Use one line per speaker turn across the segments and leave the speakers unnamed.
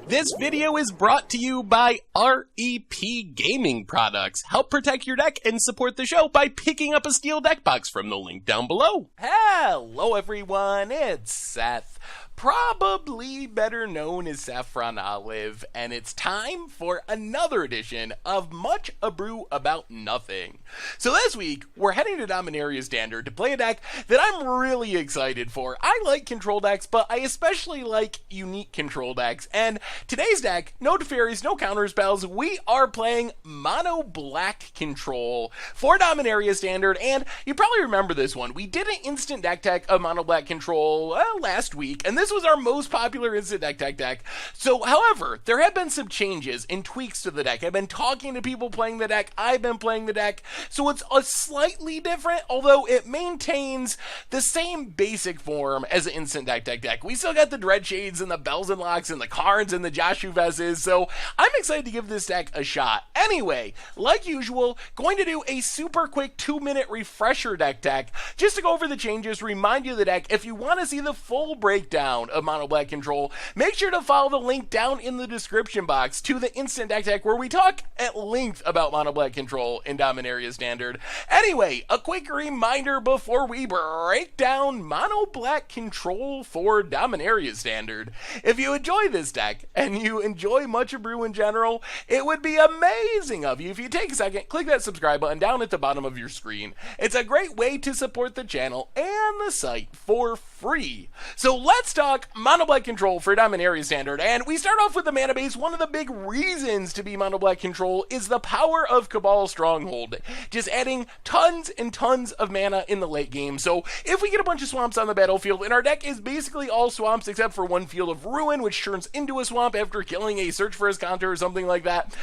This video is brought to you by REP Gaming Products. Help protect your deck and support the show by picking up a steel deck box from the link down below.
Hello everyone, it's Seth, probably better known as Saffron Olive, and it's time for another edition of Much Abrew About Nothing. So this week, we're heading to Dominaria Standard to play a deck that I'm really excited for. I like control decks, but I especially like unique control decks, and today's deck, no fairies, no counter spells, we are playing Mono Black Control for Dominaria Standard, and you probably remember this one. We did an instant deck tech of Mono Black Control last week, and this was our most popular instant deck. So, however, there have been some changes and tweaks to the deck. I've been talking to people playing the deck, I've been playing the deck, so it's a slightly different, although it maintains the same basic form as an instant deck. We still got the Dreadshades and the Belzenloks and the Karns and the Josu Vesses, so I'm excited to give this deck a shot. Anyway, like usual, going to do a super quick 2-minute refresher deck tech, just to go over the changes, remind you of the deck. If you want to see the full breakdown of Mono Black Control, make sure to follow the link down in the description box to the instant deck tech where we talk at length about Mono Black Control in Dominaria Standard. Anyway, a quick reminder before we break down Mono Black Control for Dominaria Standard. If you enjoy this deck and you enjoy Much Abrew in general, it would be amazing of you if you take a second, click that subscribe button down at the bottom of your screen. It's a great way to support the channel and the site for free. So let's talk Mono Black Control for Dominaria Standard, and we start off with the mana base. One of the big reasons to be Mono Black Control is the power of Cabal Stronghold, just adding tons and tons of mana in the late game. So if we get a bunch of swamps on the battlefield, and our deck is basically all swamps except for one Field of Ruin, which turns into a swamp after killing a Search for His Counter or something like that.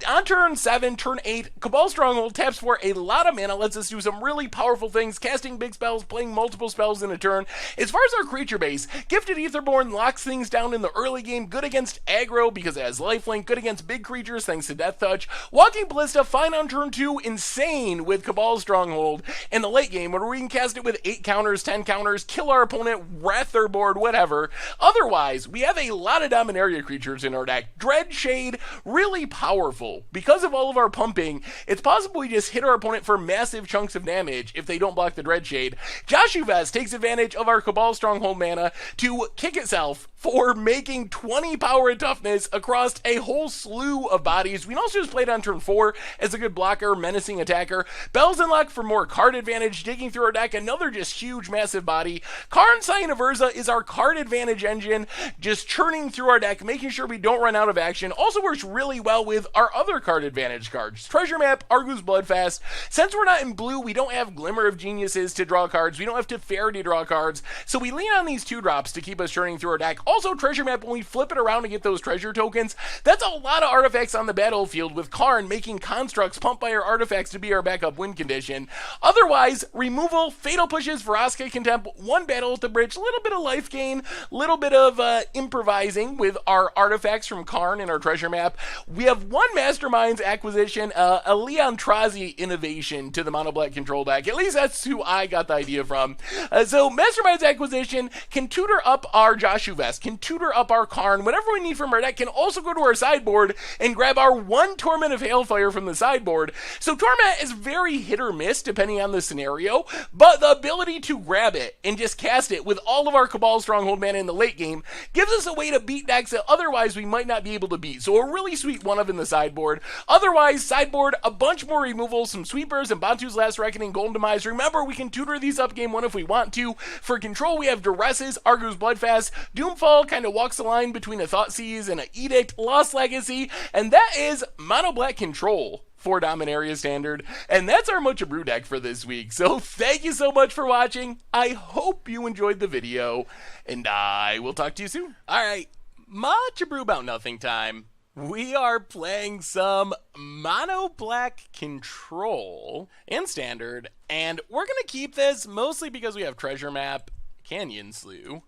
On turn 7, turn 8, Cabal Stronghold taps for a lot of mana, lets us do some really powerful things, casting big spells, playing multiple spells in a turn. As far as our creature base, Gifted Aetherborn locks things down in the early game, good against aggro because it has lifelink, good against big creatures thanks to Death Touch. Walking Ballista, fine on turn 2, insane with Cabal Stronghold in the late game where we can cast it with 8 counters, 10 counters, kill our opponent, wrath their board, whatever. Otherwise, we have a lot of Dominaria creatures in our deck. Dreadshade, really powerful. Because of all of our pumping, it's possible we just hit our opponent for massive chunks of damage if they don't block the Dreadshade. Josu Vess takes advantage of our Cabal Stronghold mana to kick itself for making 20 power and toughness across a whole slew of bodies. We can also just play it on turn 4 as a good blocker, menacing attacker. Belzenlok for more card advantage, digging through our deck, another just huge, massive body. Karn, Scion of Urza is our card advantage engine, just churning through our deck, making sure we don't run out of action. Also works really well with our other card advantage cards. Treasure Map, Arguel's Bloodfast. Since we're not in blue, we don't have Glimmer of Geniuses to draw cards. We don't have Teferi to draw cards. So we lean on these 2-drops to keep us churning through our deck. Also, Treasure Map, when we flip it around to get those treasure tokens, that's a lot of artifacts on the battlefield, with Karn making constructs pumped by our artifacts to be our backup win condition. Otherwise, removal, Fatal Pushes, Vraska Contempt, 1 battle at the bridge, a little bit of life gain, a little bit of improvising with our artifacts from Karn and our Treasure Map. We have 1 Mastermind's acquisition, a Leontrazi innovation to the Mono Black Control deck. At least that's who I got the idea from. So Mastermind's acquisition can tutor up our Josu Vess, can tutor up our Karn, whatever we need from our deck, can also go to our sideboard and grab our 1 Torment of Hailfire from the sideboard. So Torment is very hit or miss depending on the scenario, but the ability to grab it and just cast it with all of our Cabal Stronghold mana in the late game gives us a way to beat decks that otherwise we might not be able to beat. So a really sweet 1 of in the sideboard. Otherwise, sideboard, a bunch more removals, some Sweepers and Bantu's Last Reckoning, Golden Demise. Remember, we can tutor these up game 1 if we want to. For control, we have Duresses, Arguel's Bloodfast, Doomfall kind of walks the line between a Thoughtseize and an Edict, Lost Legacy, and that is Mono Black Control for Dominaria Standard, and that's our Much Abrew deck for this week. So thank you so much for watching. I hope you enjoyed the video, and I will talk to you soon. Alright, Much Abrew About Nothing time. We are playing some Mono Black Control in Standard, and we're going to keep this mostly because we have Treasure Map, Canyon Slough.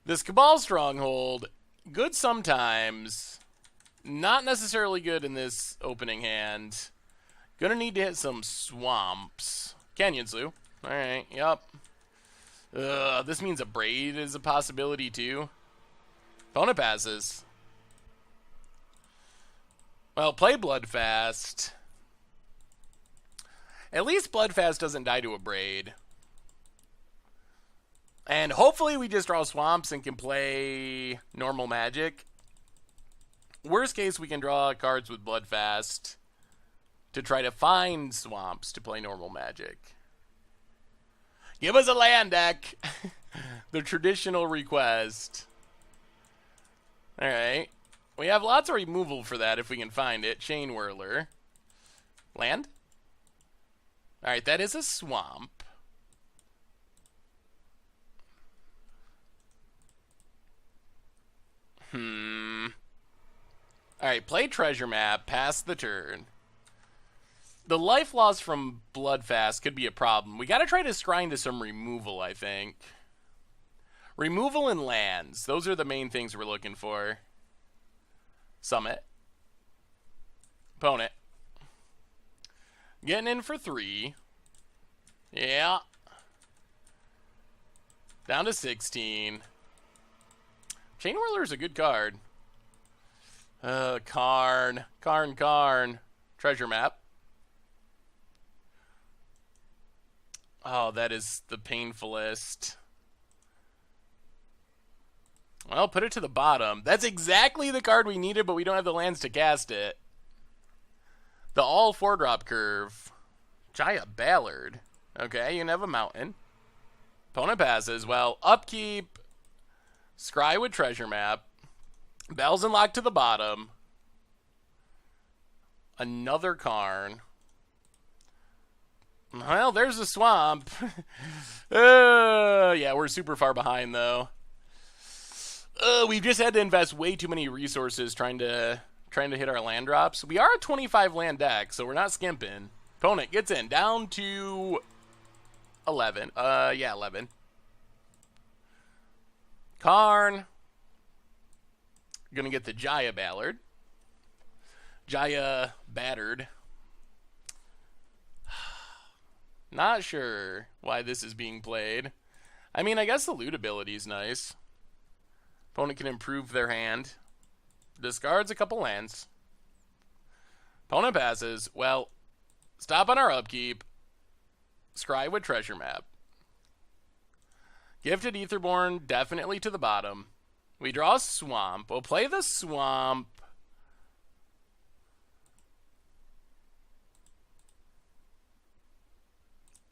This Cabal Stronghold, good sometimes, not necessarily good in this opening hand. Gonna need to hit some swamps. Canyon Slough. Alright, yep. This means a Braid is a possibility too. Opponent passes. Well, play Bloodfast. At least Bloodfast doesn't die to a Braid. And hopefully we just draw swamps and can play normal magic. Worst case, we can draw cards with Bloodfast to try to find swamps to play normal magic. Give us a land deck. The traditional request. Alright. We have lots of removal for that if we can find it. Chain Whirler. Land? Alright, that is a swamp. Alright, play Treasure Map, pass the turn. The life loss from Bloodfast could be a problem. We gotta try to scry into some removal, I think. Removal and lands. Those are the main things we're looking for. Summit. Opponent. Getting in for 3. Yeah. Down to 16. Chain Whirler is a good card. Karn. Karn. Treasure Map. Oh, that is the painfulest. Well, put it to the bottom. That's exactly the card we needed, but we don't have the lands to cast it. The all 4-drop curve. Jaya Ballard. Okay, you can have a mountain. Opponent passes. Well, upkeep. Scry with Treasure Map. Belzenlok to the bottom. Another Karn. Well, there's a swamp. Yeah, we're super far behind, though. We've just had to invest way too many resources trying to hit our land drops. We are a 25 land deck, so we're not skimping. Opponent gets in. Down to 11. Yeah, 11. Karn. Gonna get the Jaya Ballard. Jaya Battered. Not sure why this is being played. I mean, I guess the loot ability is nice. Opponent can improve their hand. Discards a couple lands. Opponent passes. Well, stop on our upkeep. Scry with Treasure Map. Gifted Aetherborn definitely to the bottom. We draw a swamp. We'll play the swamp.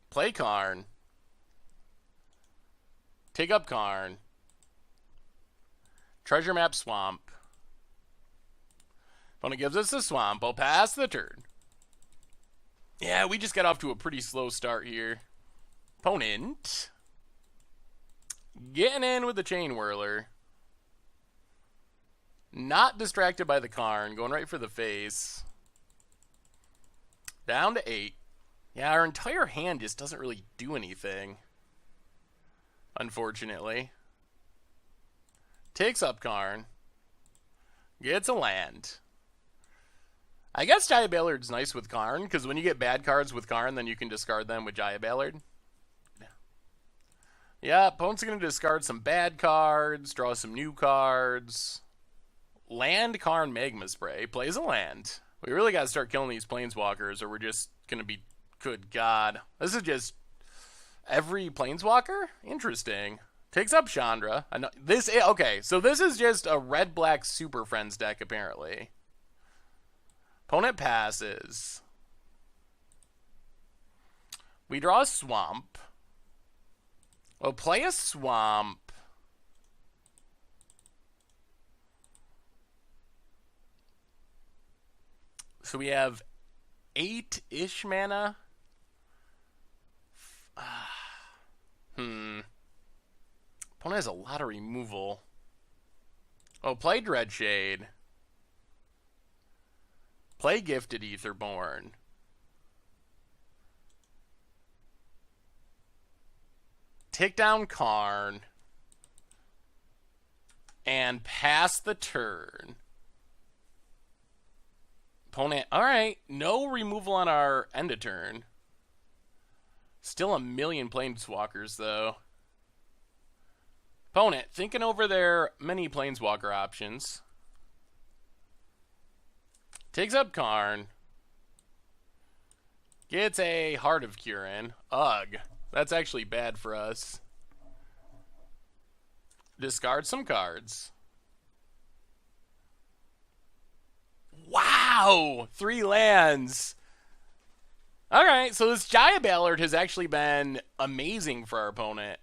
Play Karn. Take up Karn. Treasure Map Swamp. Opponent gives us the swamp. I'll pass the turn. Yeah, we just got off to a pretty slow start here. Opponent. Getting in with the Chain Whirler. Not distracted by the Karn. Going right for the face. Down to 8. Yeah, our entire hand just doesn't really do anything. Unfortunately. Takes up Karn. Gets a land. I guess Jaya Ballard's nice with Karn, because when you get bad cards with Karn, then you can discard them with Jaya Ballard. Yeah, opponent's going to discard some bad cards, draw some new cards. Land Karn Magma Spray. Plays a land. We really got to start killing these Planeswalkers, or we're just going to be... Good God. This is just... Every Planeswalker? Interesting. Takes up Chandra. I know, this... Okay, so this is just a red-black Super Friends deck, apparently. Opponent passes. We draw a swamp. We'll play a swamp. So we have 8-ish mana. Opponent has a lot of removal. Oh, play Dreadshade. Play Gifted Aetherborn. Take down Karn. And pass the turn. Opponent, alright. No removal on our end of turn. Still a million Planeswalkers, though. Opponent, thinking over their many Planeswalker options. Takes up Karn. Gets a Heart of Kirin. Ugh. That's actually bad for us. Discard some cards. Wow! 3 lands. Alright, so this Jaya Ballard has actually been amazing for our opponent.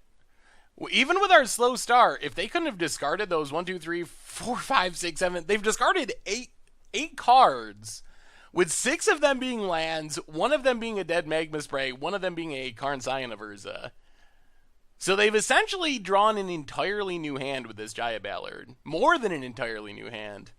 Even with our slow start, if they couldn't have discarded those 1, 2, 3, 4, 5, 6, 7, they've discarded 8 cards, with 6 of them being lands, 1 of them being a dead Magma Spray, 1 of them being a Karn Scion of Urza. So they've essentially drawn an entirely new hand with this Jaya Ballard. More than an entirely new hand.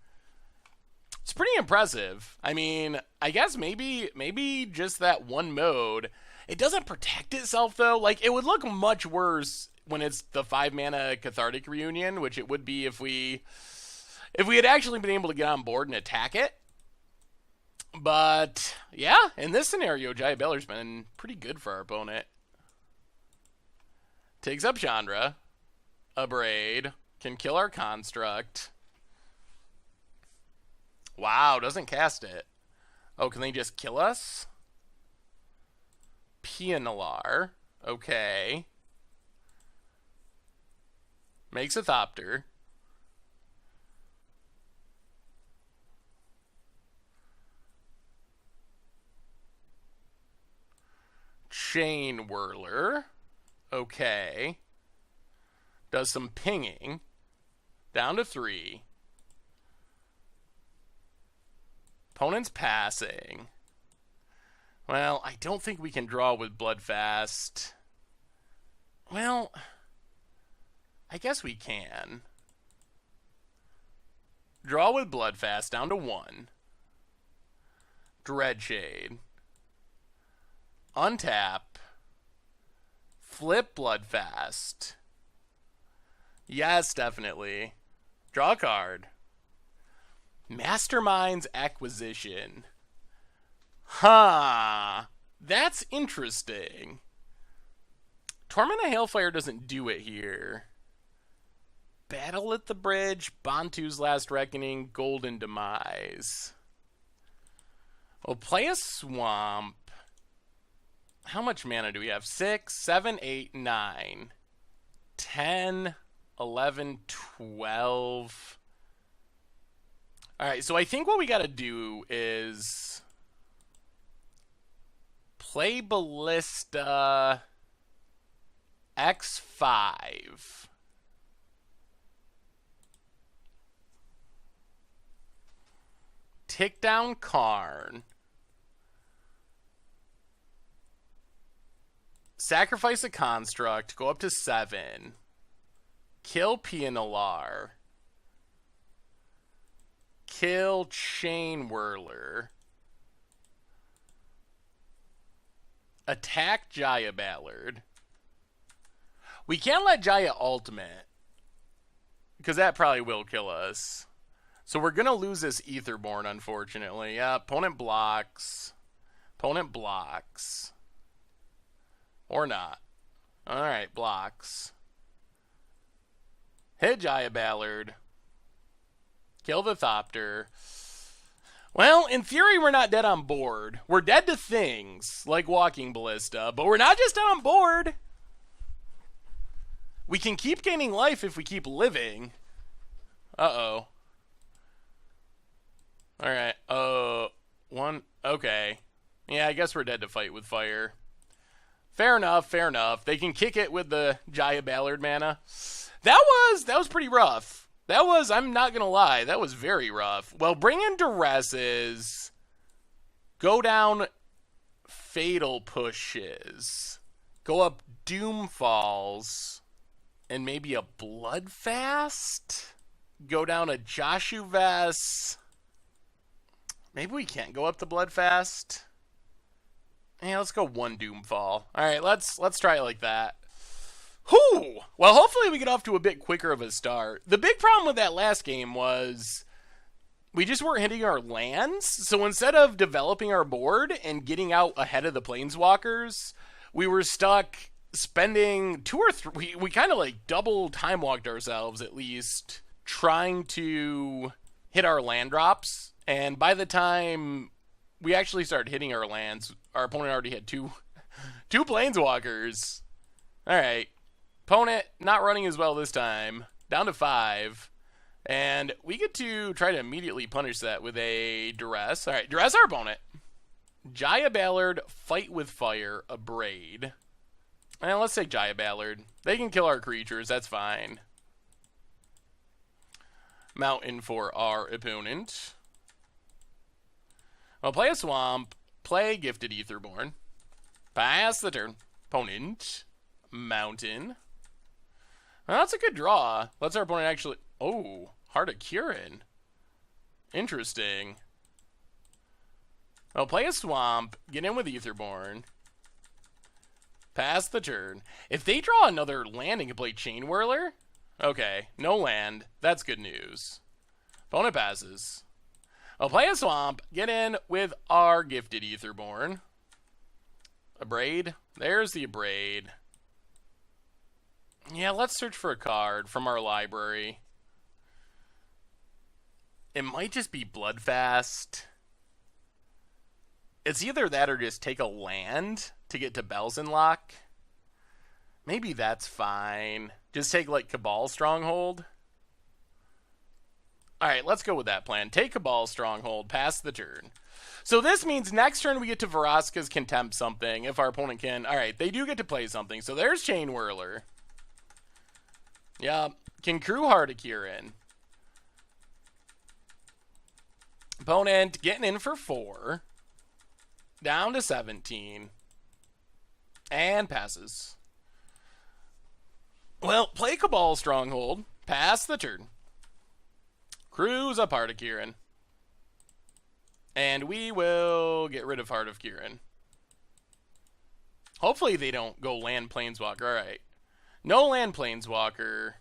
It's pretty impressive. I mean, I guess maybe just that one mode. It doesn't protect itself, though. Like, it would look much worse when it's the 5-mana Cathartic Reunion, which it would be if we had actually been able to get on board and attack it. But, yeah, in this scenario, Jaya Ballard's been pretty good for our opponent. Takes up Chandra. Abrew. Can kill our construct. Wow, doesn't cast it. Oh, can they just kill us? Pianalar. Okay. Makes a Thopter. Chain Whirler. Okay. Does some pinging. Down to 3. Opponent's passing. Well, I don't think we can draw with Bloodfast. Well, I guess we can. Draw with Bloodfast down to 1. Dreadshade. Untap. Flip Bloodfast. Yes, definitely. Draw a card. Mastermind's Acquisition. Huh. That's interesting. Torment of Hailfire doesn't do it here. Battle at the Bridge, Bantu's Last Reckoning, Golden Demise. We'll play a Swamp. How much mana do we have? 6, 7, 8, 9, 10, 11, 12... Alright, so I think what we gotta do is play Ballista X5. Tick down Karn. Sacrifice a construct, go up to 7. Kill Pianalar. Kill Chain Whirler. Attack Jaya Ballard. We can't let Jaya ultimate, because that probably will kill us. So we're going to lose this Aetherborn, unfortunately. Yeah, opponent blocks. Opponent blocks. Or not. Alright, blocks. Hit Jaya Ballard. Kill the Thopter. Well, in theory, we're not dead on board. We're dead to things, like Walking Ballista, but we're not just dead on board. We can keep gaining life if we keep living. Uh-oh. Alright, one, okay. Yeah, I guess we're dead to fight with fire. Fair enough, fair enough. They can kick it with the Jaya Ballard mana. That was pretty rough. That was, I'm not going to lie, that was very rough. Well, bring in Duresses. Go down Fatal Pushes. Go up Doomfalls. And maybe a Bloodfast? Go down a Josu Vess. Maybe we can't go up the Bloodfast. Yeah, let's go 1 Doomfall. Alright, let's try it like that. Whew! Well, hopefully we get off to a bit quicker of a start. The big problem with that last game was we just weren't hitting our lands. So instead of developing our board and getting out ahead of the Planeswalkers, we were stuck spending 2 or 3... We kind of like double time walked ourselves, at least, trying to hit our land drops And by the time we actually started hitting our lands, our opponent already had two planeswalkers. Alright. Opponent not running as well this time. Down to 5. And we get to try to immediately punish that with a Duress. Alright, Duress our opponent. Jaya Ballard, Fight with Fire, Abrade. And let's take Jaya Ballard. They can kill our creatures, that's fine. Mountain for our opponent. I'll play a Swamp, play Gifted Aetherborn. Pass the turn. Opponent. Mountain. Well, that's a good draw. Let's our opponent actually... Oh, Heart of Kirin. Interesting. I'll play a Swamp, get in with Aetherborn. Pass the turn. If they draw another land and can play Chain Whirler... Okay, no land. That's good news. Opponent passes. I'll play a Swamp, get in with our Gifted Aetherborn. Abrade. There's the Abrade. Yeah, let's search for a card from our library. It might just be Bloodfast. It's either that or just take a land to get to Belzenlok. Maybe that's fine. Just take, like, Cabal Stronghold. Alright, let's go with that plan. Take Cabal Stronghold, pass the turn. So this means next turn we get to Vraska's Contempt something, if our opponent can. Alright, they do get to play something. So there's Chain Whirler. Yeah, can crew Heart of Kirin. Opponent getting in for 4. Down to 17. And passes. Well, play Cabal Stronghold. Pass the turn. Cruise up Heart of Kirin. And we will get rid of Heart of Kirin. Hopefully they don't go land Planeswalker. Alright. No land Planeswalker.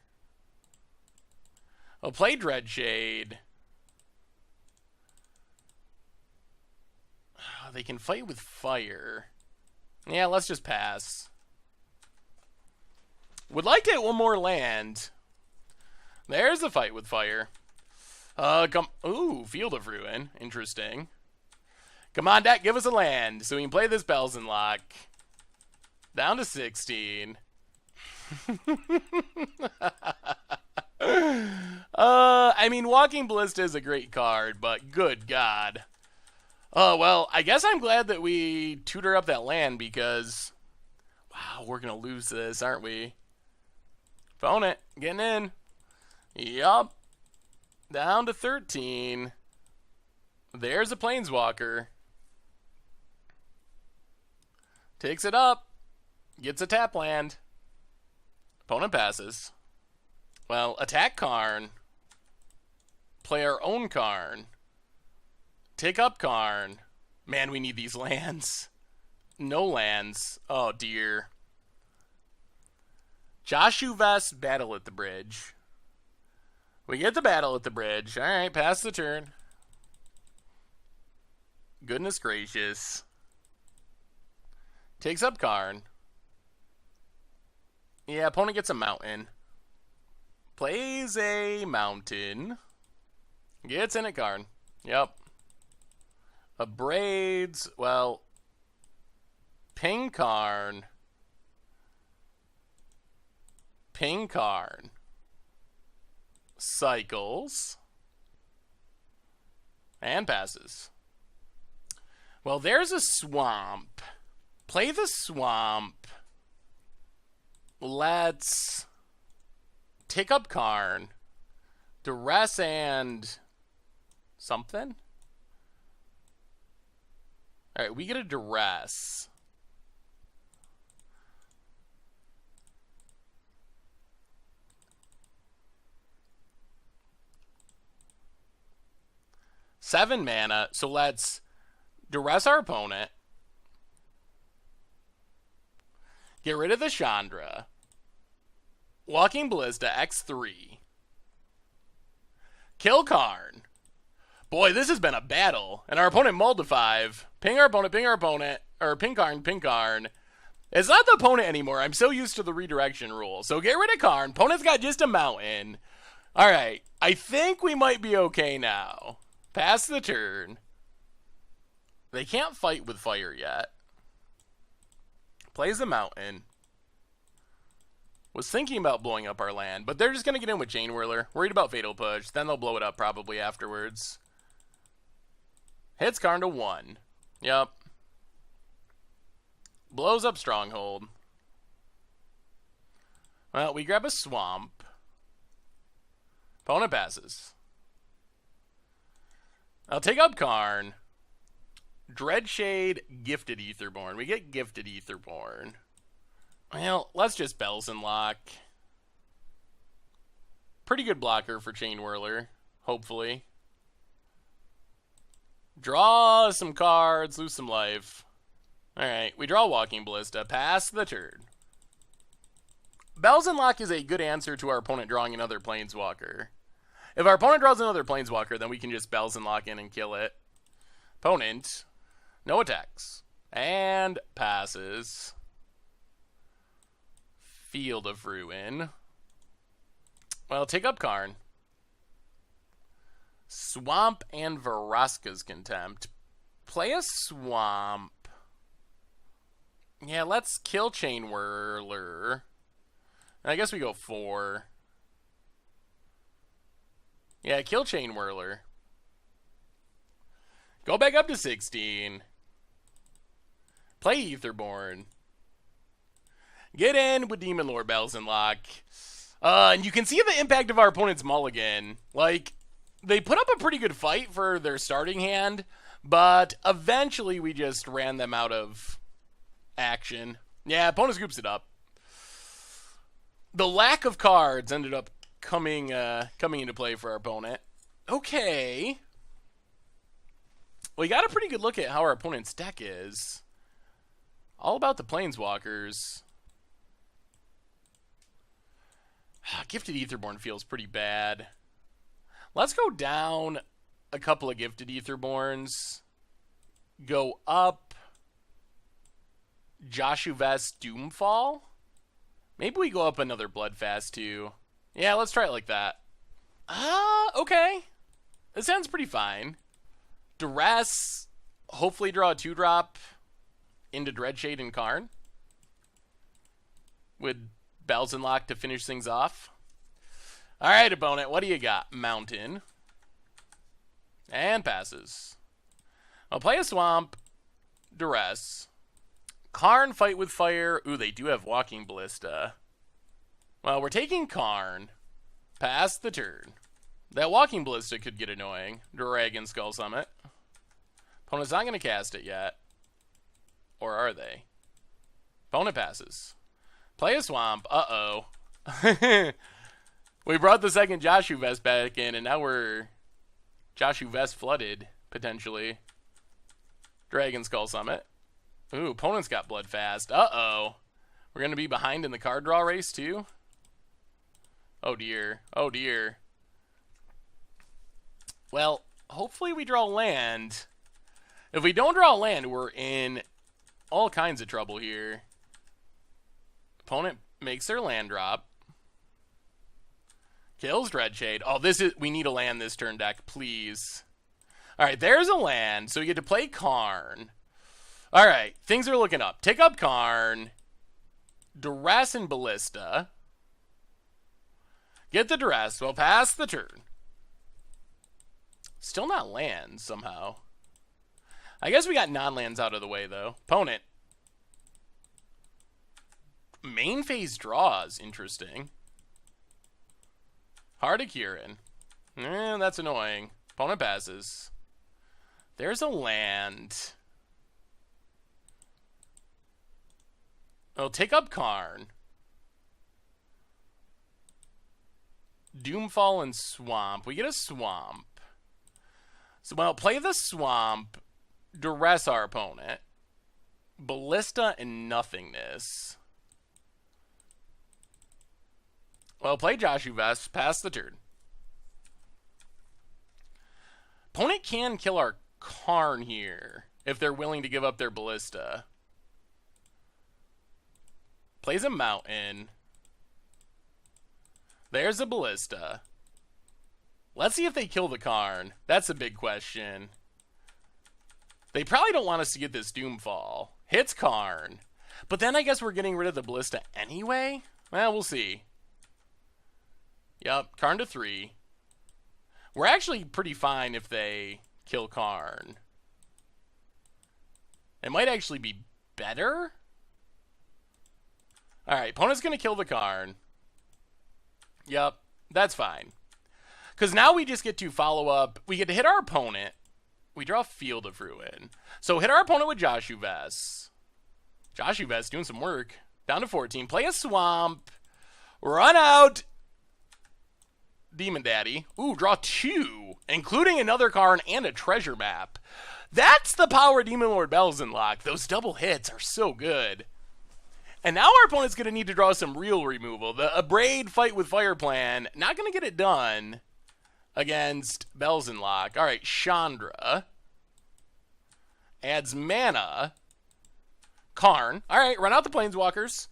I'll play Dreadshade. They can fight with fire. Yeah, let's just pass. Would like to hit one more land. There's the fight with fire. Ooh, Field of Ruin. Interesting. Come on, deck, give us a land so we can play this Belzenlok. Down to 16. I mean, Walking Ballista is a great card, but good God. Well, I guess I'm glad that we tutor up that land because, wow, we're going to lose this, aren't we? Opponent, getting in. Yup. Down to 13. There's a Planeswalker. Takes it up. Gets a tap land. Opponent passes. Well, attack Karn. Play our own Karn. Take up Karn. Man, we need these lands. No lands. Oh, dear. Josu Vess, Battle at the Bridge. We get the Battle at the Bridge. Alright, pass the turn. Goodness gracious. Takes up Karn. Yeah, opponent gets a mountain. Plays a mountain. Gets in at Karn. Yep. Abrades. Well, ping Karn. Ping Karn. Cycles. And passes. Well, there's a swamp. Play the swamp. Let's take up Karn. Duress and something? Alright, we get a Duress. Seven mana, so let's Duress our opponent. Get rid of the Chandra. Walking Ballista, X3. Kill Karn. Boy, this has been a battle. And our opponent mulled to 5. Ping our opponent. Or ping Karn. It's not the opponent anymore. I'm so used to the redirection rule. So get rid of Karn. Opponent's got just a mountain. Alright. I think we might be okay now. Pass the turn. They can't fight with fire yet. Plays the mountain. Was thinking about blowing up our land, but they're just going to get in with Chain Whirler. Worried about Fatal Push. Then they'll blow it up probably afterwards. Hits Karn to 1. Yep. Blows up Stronghold. Well, we grab a Swamp. Opponent passes. I'll take up Karn. Dreadshade, Gifted Aetherborn. We get Gifted Aetherborn. Well, let's just Belzenlok. Pretty good blocker for Chain Whirler, hopefully. Draw some cards, lose some life. Alright, we draw Walking Ballista, pass the turn. Belzenlok is a good answer to our opponent drawing another Planeswalker. If our opponent draws another Planeswalker, then we can just Belzenlok in and kill it. Opponent, no attacks. And passes. Field of Ruin. Well, take up Karn. Swamp and Vraska's Contempt. Play a Swamp. Yeah, let's kill Chain Whirler. I guess we go 4. Yeah, kill Chain Whirler. Go back up to 16. Play Aetherborn. Get in with Demonlord Belzenlok. And you can see the impact of our opponent's mulligan. Like, they put up a pretty good fight for their starting hand, but eventually we just ran them out of action. Yeah, opponent scoops it up. The lack of cards ended up coming into play for our opponent. Okay. We got a pretty good look at how our opponent's deck is. All about the Planeswalkers. Gifted Aetherborn feels pretty bad. Let's go down a couple of Gifted Aetherborns. Go up Josu Vess Doomfall. Maybe we go up another Bloodfast too. Yeah, let's try it like that. Okay. This sounds pretty fine. Duress. Hopefully draw a 2-drop into Dreadshade and Karn. With Belzenlok to finish things off. Alright, opponent, what do you got? Mountain. And passes. I'll play a Swamp. Duress. Karn, fight with fire. Ooh, they do have Walking Ballista. Well, we're taking Karn. Pass the turn. That Walking Ballista could get annoying. Dragon Skull Summit. Opponent's not going to cast it yet. Or are they? Opponent passes. Play a Swamp. Uh-oh. We brought the second Josu Vess back in, and now we're Josu Vess flooded, potentially. Dragon Skull Summit. Ooh, opponent's got Bloodfast. Uh-oh. We're going to be behind in the card draw race, too? Oh, dear. Oh, dear. Well, hopefully we draw land. If we don't draw land, we're in all kinds of trouble here. Opponent makes their land drop. Kills Dreadshade. Oh, we need a land this turn, deck, please. Alright, there's a land, so we get to play Karn. Alright, things are looking up. Take up Karn. Duress and Ballista. Get the Duress. Well, pass the turn. Still not lands, somehow. I guess we got non-lands out of the way, though. Opponent. Main phase draws. Interesting. Heart of Kirin. That's annoying. Opponent passes. There's a land. Oh, take up Karn. Doomfall and Swamp. We get a Swamp. So, well, play the Swamp. Duress our opponent. Ballista and Nothingness. Well, play Josu Vess. Pass the turn. Opponent can kill our Karn here if they're willing to give up their Ballista. Plays a Mountain. There's a Ballista. Let's see if they kill the Karn. That's a big question. They probably don't want us to get this Doomfall. Hits Karn. But then I guess we're getting rid of the Ballista anyway? Well, we'll see. Yep, Karn to 3. We're actually pretty fine if they kill Karn. It might actually be better. Alright, opponent's going to kill the Karn. Yep, that's fine. Because now we just get to follow up. We get to hit our opponent. We draw Field of Ruin. So hit our opponent with Josu Vess. Josu Vess doing some work. Down to 14. Play a Swamp. Run out. Demon Daddy. Ooh, draw 2. Including another Karn and a treasure map. That's the power of Demonlord Belzenlok. Those double hits are so good. And now our opponent's going to need to draw some real removal. The Abrew Fight with Fire plan, not going to get it done against Belzenlok. All right, Chandra. Adds mana. Karn. All right, run out the Planeswalkers.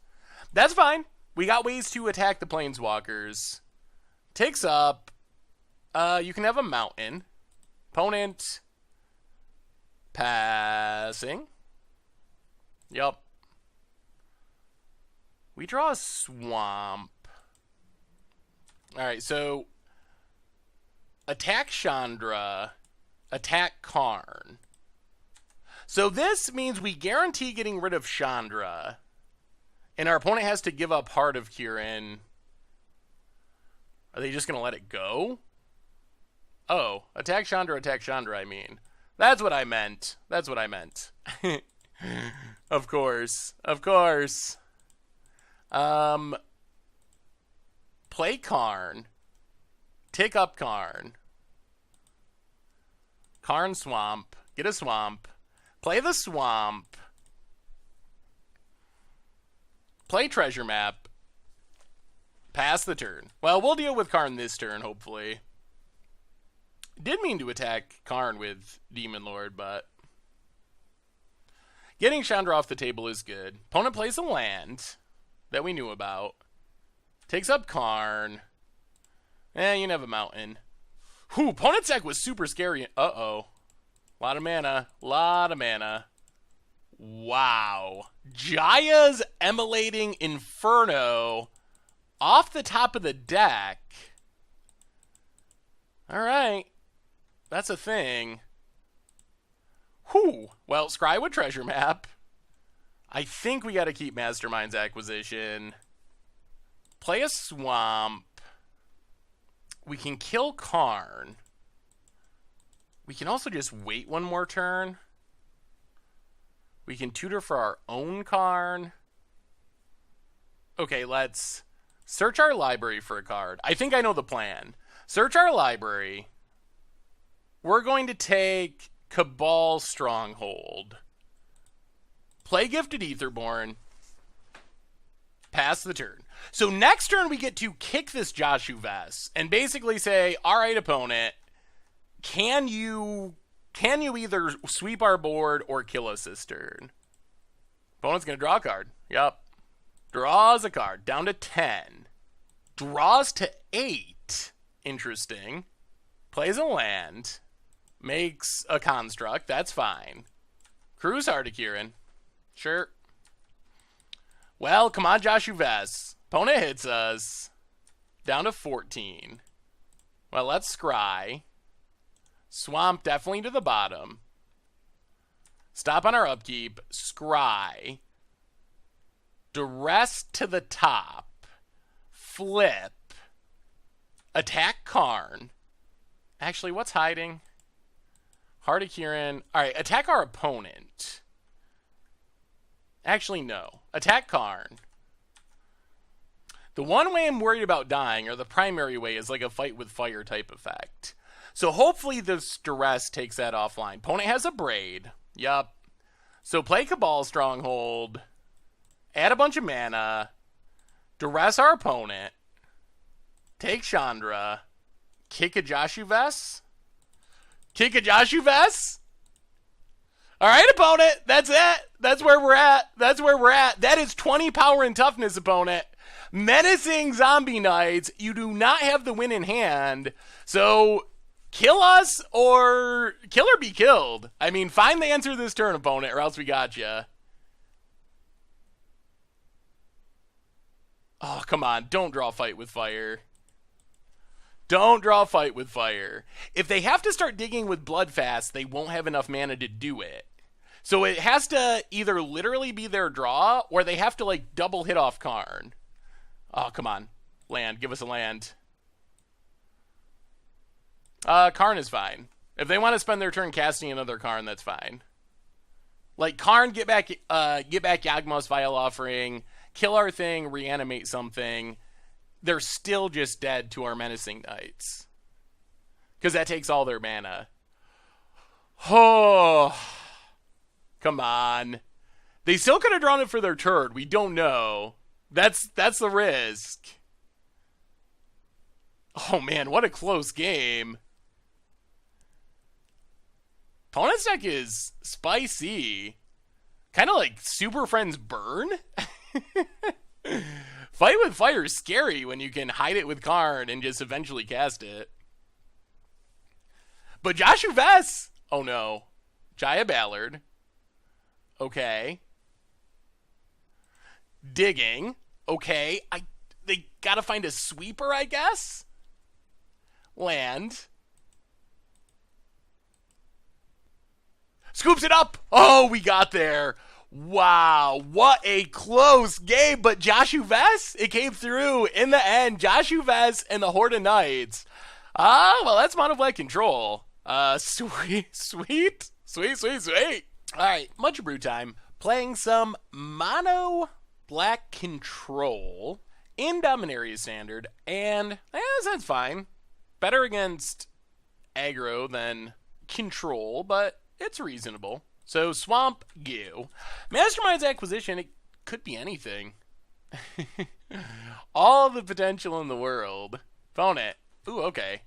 That's fine. We got ways to attack the Planeswalkers. Takes up. You can have a mountain. Opponent. Passing. Yup. We draw a Swamp. Alright, so attack Chandra, attack Karn. So this means we guarantee getting rid of Chandra, and our opponent has to give up Heart of Kirin. Are they just going to let it go? Oh, attack Chandra, I mean. That's what I meant. That's what I meant. Of course. Of course. Play Karn. Take up Karn. Karn Swamp. Get a Swamp. Play the Swamp. Play Treasure Map. Pass the turn. Well, we'll deal with Karn this turn, hopefully. Did mean to attack Karn with Demonlord, but getting Chandra off the table is good. Opponent plays a land that we knew about. Takes up Karn. You can have a mountain. Whew, opponent's deck was super scary. Uh-oh. Lot of mana. Lot of mana. Wow. Jaya's Emulating Inferno off the top of the deck. Alright. That's a thing. Whew. Well, scry with Treasure Map. I think we got to keep Mastermind's Acquisition. Play a Swamp. We can kill Karn. We can also just wait one more turn. We can tutor for our own Karn. Okay, let's search our library for a card. I think I know the plan. Search our library. We're going to take Cabal Stronghold. Play Gifted Aetherborn. Pass the turn. So next turn we get to kick this Josu Vess and basically say, all right, opponent, can you either sweep our board or kill us this turn? Opponent's going to draw a card. Yep. Draws a card. Down to 10. Draws to 8. Interesting. Plays a land. Makes a construct. That's fine. Cruise Heart of Kirin. Sure. Well, come on, Josu Vess. Opponent hits us. Down to 14. Well, let's scry. Swamp definitely to the bottom. Stop on our upkeep. Scry. Duress to the top. Flip. Attack Karn. Actually, what's hiding? Heart of Kirin. Alright, attack our opponent. Actually, no. Attack Karn. The one way I'm worried about dying, or the primary way, is like a fight with fire type effect. So hopefully this Duress takes that offline. Opponent has a Braid. Yup. So play Cabal Stronghold. Add a bunch of mana. Duress our opponent. Take Chandra. Kick a Josu Vess. Kick a Josu Vess. Alright, opponent. That's it. That's where we're at. That's where we're at. That is 20 power and toughness, opponent. menacing zombie knights. You do not have the win in hand. So kill us or kill or be killed. I mean, find the answer this turn, opponent, or else we got you. Oh, come on. Don't draw fight with fire. Don't draw fight with fire. If they have to start digging with blood fast, they won't have enough mana to do it. So it has to either literally be their draw, or they have to, like, double hit off Karn. Oh, come on. Land. Give us a land. Karn is fine. If they want to spend their turn casting another Karn, that's fine. Like, Karn, get back Yawgmoth's Vile Offering, kill our thing, reanimate something. They're still just dead to our Menacing Knights. Because that takes all their mana. Oh, come on. They still could have drawn it for their turn. We don't know. That's the risk. Oh, man, what a close game. Opponent's deck is spicy. Kind of like Super Friends Burn. Fight with fire is scary when you can hide it with Karn and just eventually cast it. But Josu Vess! Oh no. Jaya Ballard. Okay. Digging. Okay. They gotta find a sweeper, I guess? Land. Scoops it up! Oh, we got there. Wow, what a close game, but Josu Vess, it came through in the end. Josu Vess and the Horde of Knights. Well, that's Mono Black control. Sweet. Alright, much brew time. Playing some Mono Black control in Dominaria Standard, and that's fine. Better against aggro than control, but it's reasonable. So, Swamp Goo. Mastermind's Acquisition, it could be anything. All the potential in the world. Phone it. Ooh, okay.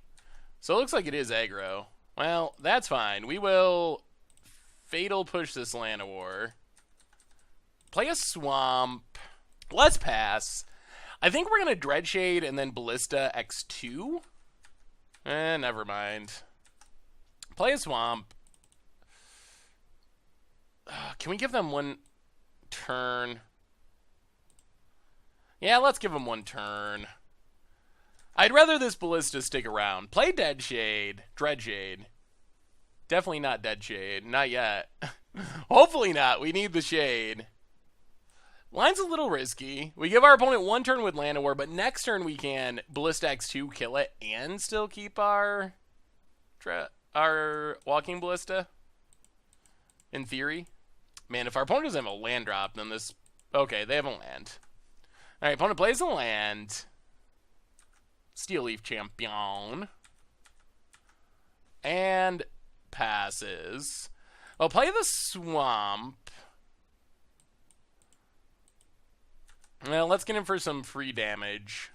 So, it looks like it is aggro. Well, that's fine. We will Fatal Push this Llanowar. Play a Swamp. Let's pass. I think we're going to Dreadshade and then Ballista X2. Never mind. Play a Swamp. Can we give them one turn? Yeah, let's give them one turn. I'd rather this Ballista stick around. Play Dreadshade. Definitely not Deadshade. Not yet. Hopefully not. We need the shade. Line's a little risky. We give our opponent one turn with Llanowar, but next turn we can Ballista X2, kill it, and still keep our Walking Ballista. In theory. Man, if our opponent doesn't have a land drop, then this... Okay, they have a land. Alright, opponent plays a land. Steel Leaf Champion. And passes. Well, play the Swamp. Well, let's get in for some free damage.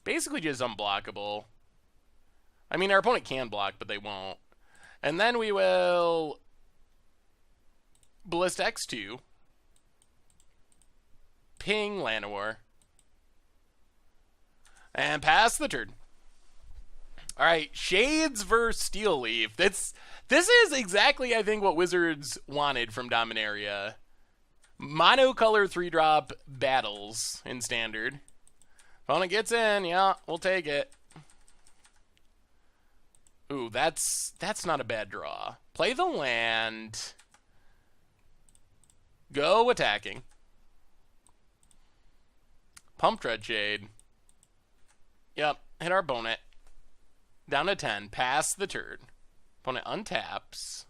Basically just unblockable. I mean, our opponent can block, but they won't. And then we will... Ballista X2. Ping Llanowar. And pass the turn. Alright, Shades versus Steel Leaf. This is exactly, I think, what Wizards wanted from Dominaria. Monocolor 3-drop battles in Standard. Opponent gets in, yeah, we'll take it. Ooh, that's not a bad draw. Play the land. Go attacking. Pump Dreadshade. Yep, hit our opponent. Down to 10. Pass the turn. Opponent untaps.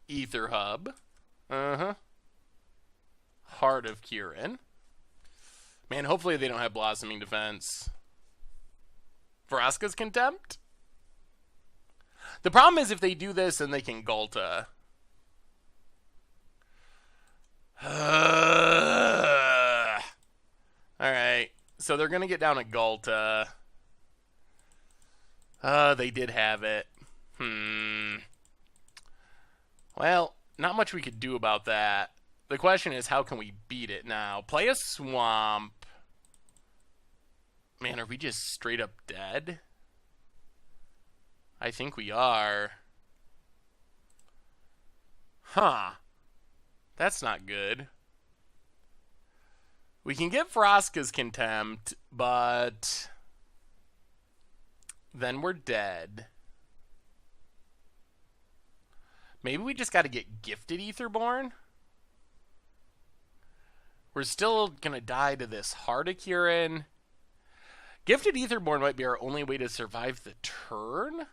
Ether Hub. Heart of Kirin. Man, hopefully they don't have Blossoming Defense. Vraska's Contempt? The problem is if they do this, then they can Ghalta. Alright, so they're going to get down a Ghalta. They did have it. Well, not much we could do about that. The question is, how can we beat it now? Play a swamp. Man, are we just straight up dead? I think we are. Huh. That's not good. We can get Vraska's Contempt, but then we're dead. Maybe we just got to get Gifted Aetherborn? We're still going to die to this Hardicurin. Gifted Aetherborn might be our only way to survive the turn.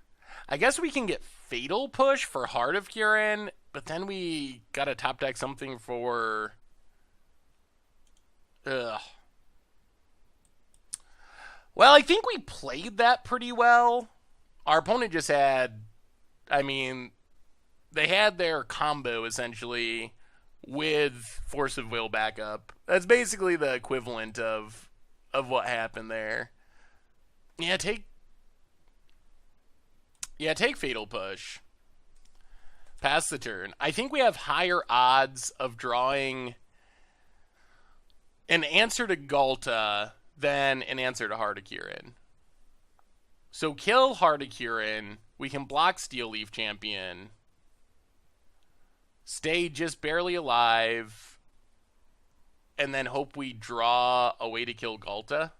I guess we can get Fatal Push for Heart of Kirin, but then we got to top deck something for... Ugh. Well, I think we played that pretty well. Our opponent just had... I mean, they had their combo, essentially, with Force of Will backup. That's basically the equivalent of what happened there. Yeah, take Fatal Push. Pass the turn. I think we have higher odds of drawing an answer to Ghalta than an answer to Hardicurin. So kill Hardicurin. We can block Steel Leaf Champion. Stay just barely alive. And then hope we draw a way to kill Ghalta.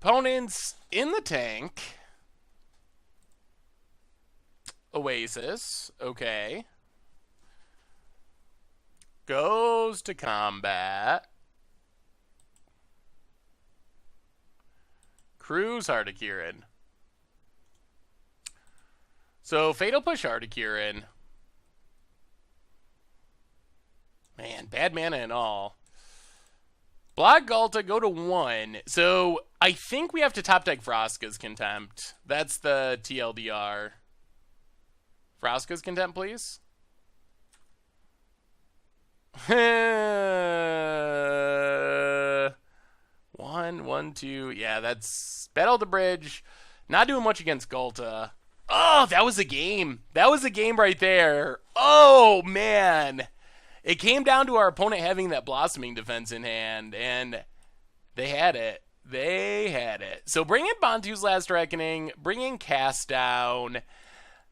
Opponents in the tank. Oasis. Okay. Goes to combat. Cruise Hardicurin. So, Fatal Push Hardicurin. Man, bad mana and all. Block Ghalta, go to 1. So, I think we have to top deck Vraska's Contempt. That's the TLDR. Vraska's Contempt, please. 1, 2. Yeah, that's Battle of the Bridge. Not doing much against Ghalta. Oh, that was a game. That was a game right there. Oh, man. It came down to our opponent having that Blossoming Defense in hand, and they had it. They had it. So bring in Bantu's Last Reckoning. Bring in Cast Down.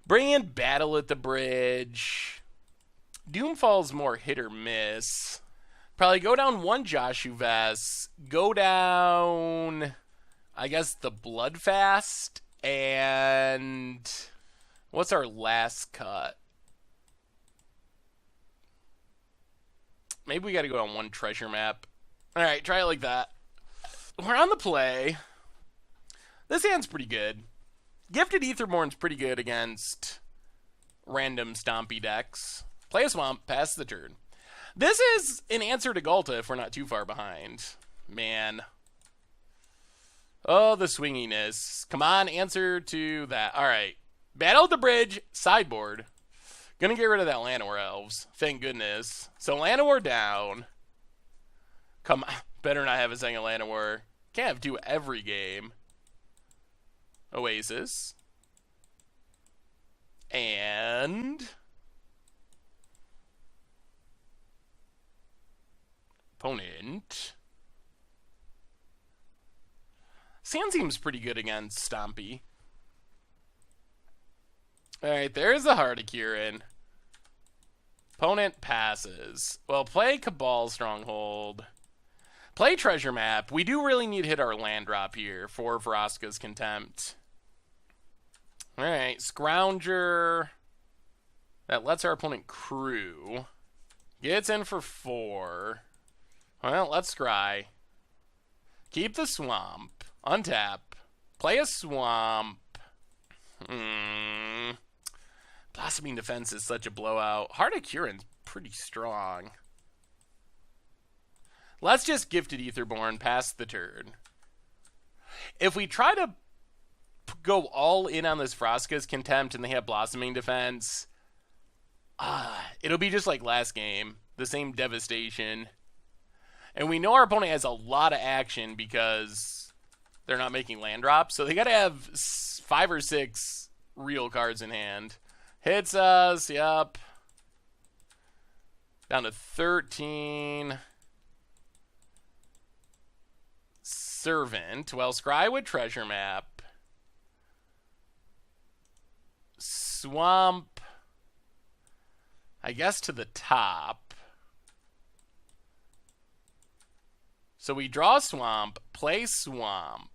Bring in Battle at the Bridge. Doomfall's more hit or miss. Probably go down 1 Josu Vess. Go down, I guess, the Bloodfast. And what's our last cut? Maybe we got to go on 1 Treasure Map. All right, try it like that. We're on the play. This hand's pretty good. Gifted Aetherborn's pretty good against random stompy decks. Play a swamp, pass the turn. This is an answer to Ghalta if we're not too far behind. Man. Oh, the swinginess. Come on, answer to that. All right. Battle at the Bridge, sideboard. Gonna get rid of that Llanowar Elves. Thank goodness. So Llanowar down. Come on. Better not have a second Llanowar. Can't have 2 every game. Oasis. And opponent. Sand seems pretty good against Stompy. Alright, there's the Hardicurin. Opponent passes. Well, play Cabal Stronghold. Play Treasure Map. We do really need to hit our land drop here for Vraska's Contempt. Alright, Scrounger. That lets our opponent crew. Gets in for 4. Well, let's scry. Keep the swamp. Untap. Play a swamp. Blossoming Defense is such a blowout. Hardicurin's pretty strong. Let's just Gifted Aetherborn past the turn. If we try to go all in on this Vraska's Contempt and they have Blossoming Defense, it'll be just like last game. The same devastation. And we know our opponent has a lot of action because they're not making land drops. So they got to have 5 or 6 real cards in hand. Hits us, yep. Down to 13. Servant. Well, Scrywood Treasure Map. Swamp. I guess to the top. So we draw Swamp, play Swamp.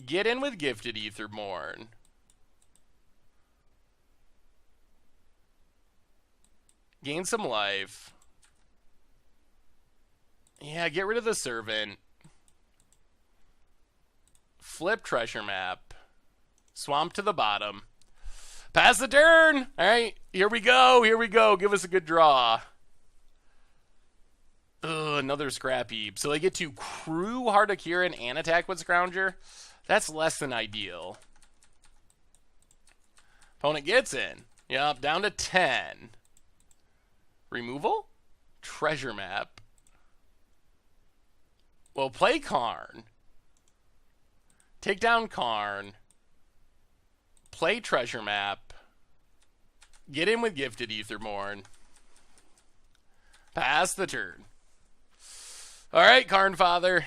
Get in with Gifted Aetherborn. Gain some life. Yeah, get rid of the Servant. Flip Treasure Map. Swamp to the bottom. Pass the turn! Alright, here we go, here we go. Give us a good draw. Ugh, another scrap heap. So they get to crew Heart of Kirin and attack with Scrounger. That's less than ideal. Opponent gets in. Yup, down to 10. Removal? Treasure Map. Well, play Karn. Take down Karn. Play Treasure Map. Get in with Gifted Aetherborn. Pass the turn. Alright, Karn Father.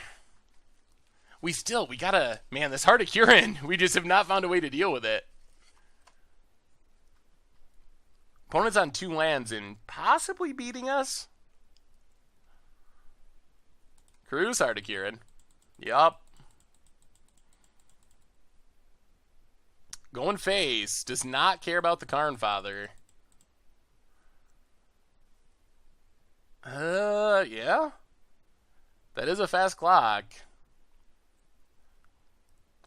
We gotta... Man, this Heart of Kirin, we just have not found a way to deal with it. Opponent's on 2 lands and possibly beating us. Cruise Heart of Kirin. Yup. Going face. Does not care about the Karn Father. Yeah. That is a fast clock.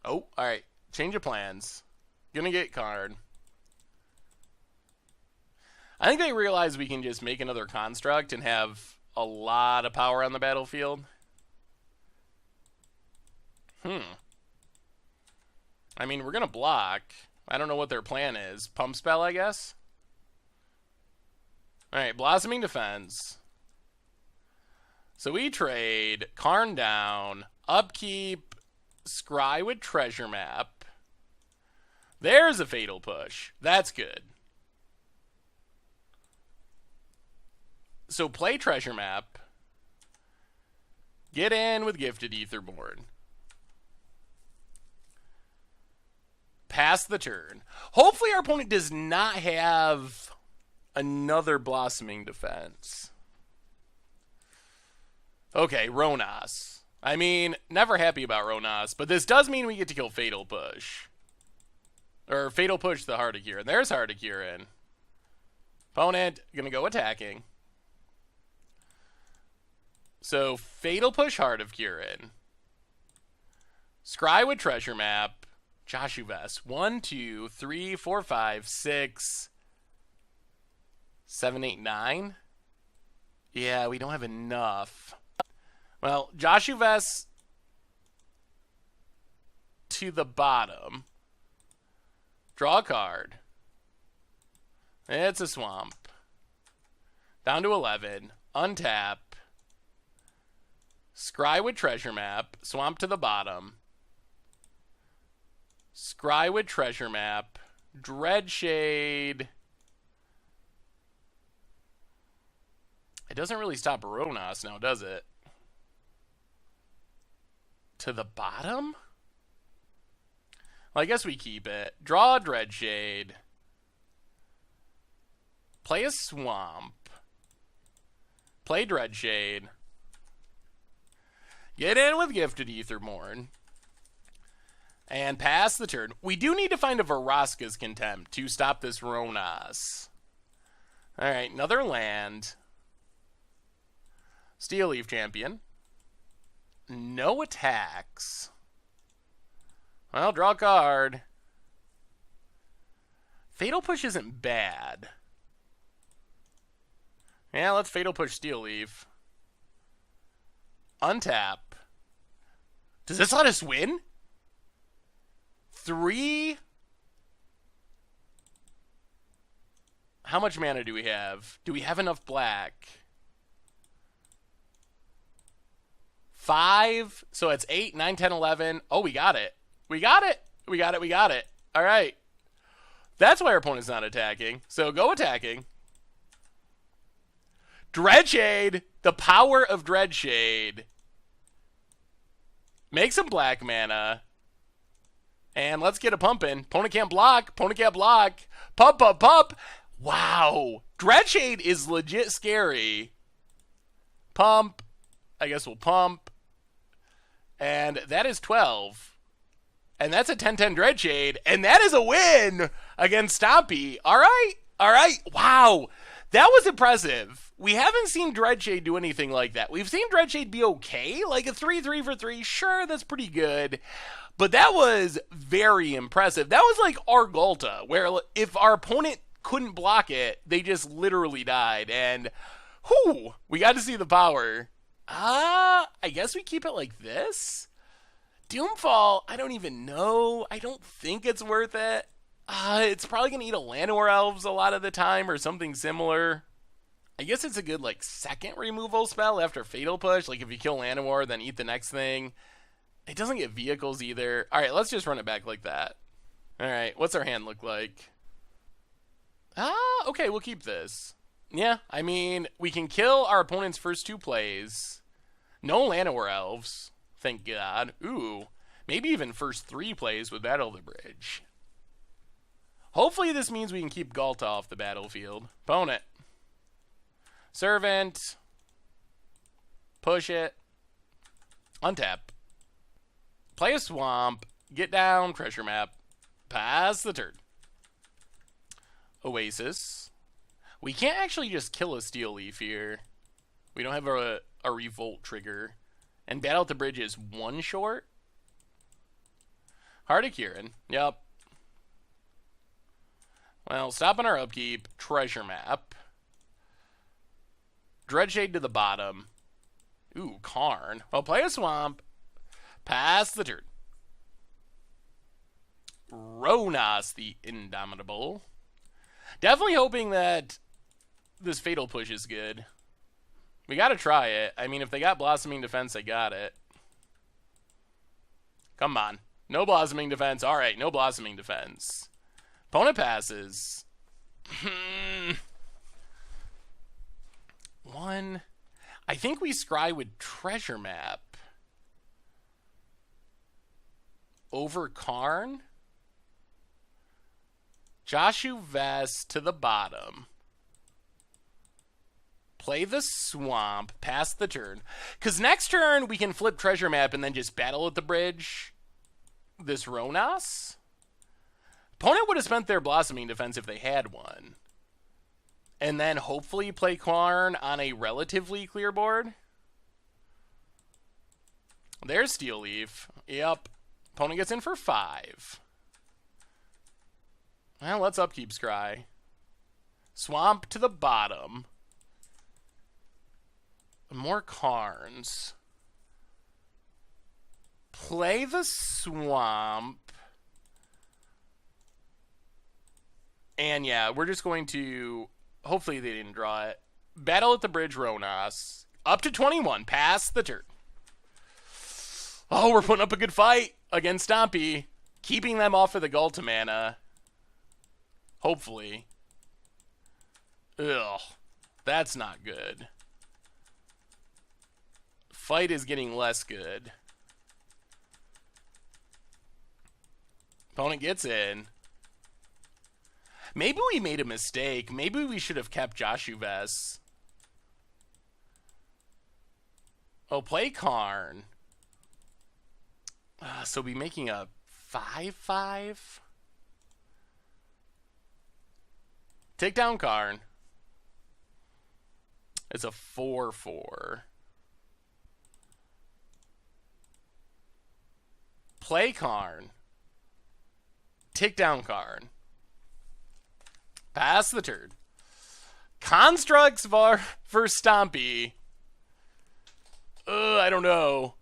Oh, alright. Change of plans. Gonna get Karn. I think they realize we can just make another construct and have a lot of power on the battlefield. I mean, we're gonna block. I don't know what their plan is. Pump spell, I guess? Alright, Blossoming Defense. So we trade Karn down, upkeep, Scrywood Treasure Map. There's a Fatal Push. That's good. So play Treasure Map. Get in with Gifted Aetherborn. Pass the turn. Hopefully our opponent does not have another Blossoming Defense. Okay, Ronas. I mean, never happy about Ronas, but this does mean we get to kill Fatal Push. Or Fatal Push the Heart of Kirin. There's Heart of Kirin. Opponent, gonna go attacking. So, Fatal Push Heart of Kirin. Scrywood Treasure Map. Josu Vess. 1, 2, 3, 4, 5, 6, 7, 8, 9. Yeah, we don't have enough. Well, Josu Vess to the bottom. Draw a card. It's a swamp. Down to 11. Untap. Scrywood Treasure Map. Swamp to the bottom. Scrywood Treasure Map. Dreadshade. It doesn't really stop Ronas now, does it? To the bottom? Well, I guess we keep it. Draw a Dreadshade. Play a Swamp. Play Dreadshade. Get in with Gifted Aetherborn. And pass the turn. We do need to find a Vraska's Contempt to stop this Ronas. Alright, another land. Steel Leaf Champion. No attacks. Well, draw a card. Fatal Push isn't bad. Yeah, let's Fatal Push Steel Leaf. Untap. Does this let us win? 3. How much mana do we have? Do we have enough black? 5. So it's 8, 9, 10, 11. Oh, we got it. We got it. We got it. We got it. All right. That's why our opponent's not attacking. So go attacking. Dreadshade. The power of Dreadshade. Make some black mana. And let's get a pumping. Opponent can't block. Opponent can't block. Pump, pump, pump. Wow. Dreadshade is legit scary. Pump. I guess we'll pump. And that is 12. And that's a 10-10 Dreadshade. And that is a win against Stompy. All right. All right. Wow. That was impressive. We haven't seen Dreadshade do anything like that. We've seen Dreadshade be okay. Like a 3-3 for 3. Sure, that's pretty good. But that was very impressive. That was like Arguel, where if our opponent couldn't block it, they just literally died. And, whew, we got to see the power. I guess we keep it like this? Doomfall, I don't even know. I don't think it's worth it. It's probably going to eat a Llanowar Elves a lot of the time or something similar. I guess it's a good, like, second removal spell after Fatal Push. Like, if you kill Llanowar, then eat the next thing. It doesn't get vehicles either. All right, let's just run it back like that. All right, what's our hand look like? Okay, we'll keep this. Yeah, I mean, we can kill our opponent's first 2 plays. No Llanowar Elves, thank God. Ooh, maybe even first 3 plays with Battle of the Bridge. Hopefully this means we can keep Galta off the battlefield. Opponent. Servant. Push it. Untap. Play a swamp. Get down. Treasure map. Pass the turn. Oasis. We can't actually just kill a Steel Leaf here. We don't have a Revolt trigger. And Battle at the Bridge is 1 short. Heart of Kirin. Yep. Well, stop on our upkeep. Treasure map. Dreadshade to the bottom. Ooh, Karn. Well, play a swamp. Pass the turn. Ronas the Indomitable. Definitely hoping that this Fatal Push is good. We gotta try it. I mean, if they got Blossoming Defense, they got it. Come on. No Blossoming Defense. Alright, no Blossoming Defense. Opponent passes. 1. I think we scry with Treasure Map. Over Karn. Josu Vess to the bottom. Play the swamp. Pass the turn. Because next turn we can flip Treasure Map and then just battle at the bridge. This Ronas. Opponent would have spent their Blossoming Defense if they had one. And then hopefully play Karn on a relatively clear board. There's Steel Leaf. Yep. Opponent gets in for 5. Well, let's upkeep Scry. Swamp to the bottom. More Karns. Play the swamp. And yeah, we're just going to... Hopefully they didn't draw it. Battle at the Bridge, Ronas. Up to 21. Pass the turn. Oh, we're putting up a good fight against Stompy. Keeping them off of the Galta mana. Hopefully. Ugh. That's not good. Fight is getting less good. Opponent gets in. Maybe we made a mistake. Maybe we should have kept Josu Vess. Oh, play Karn. So be making a 5/5? Take down Karn. It's a 4/4. Play Karn. Take down Karn. Pass the turn. Constructs for Stompy. I don't know.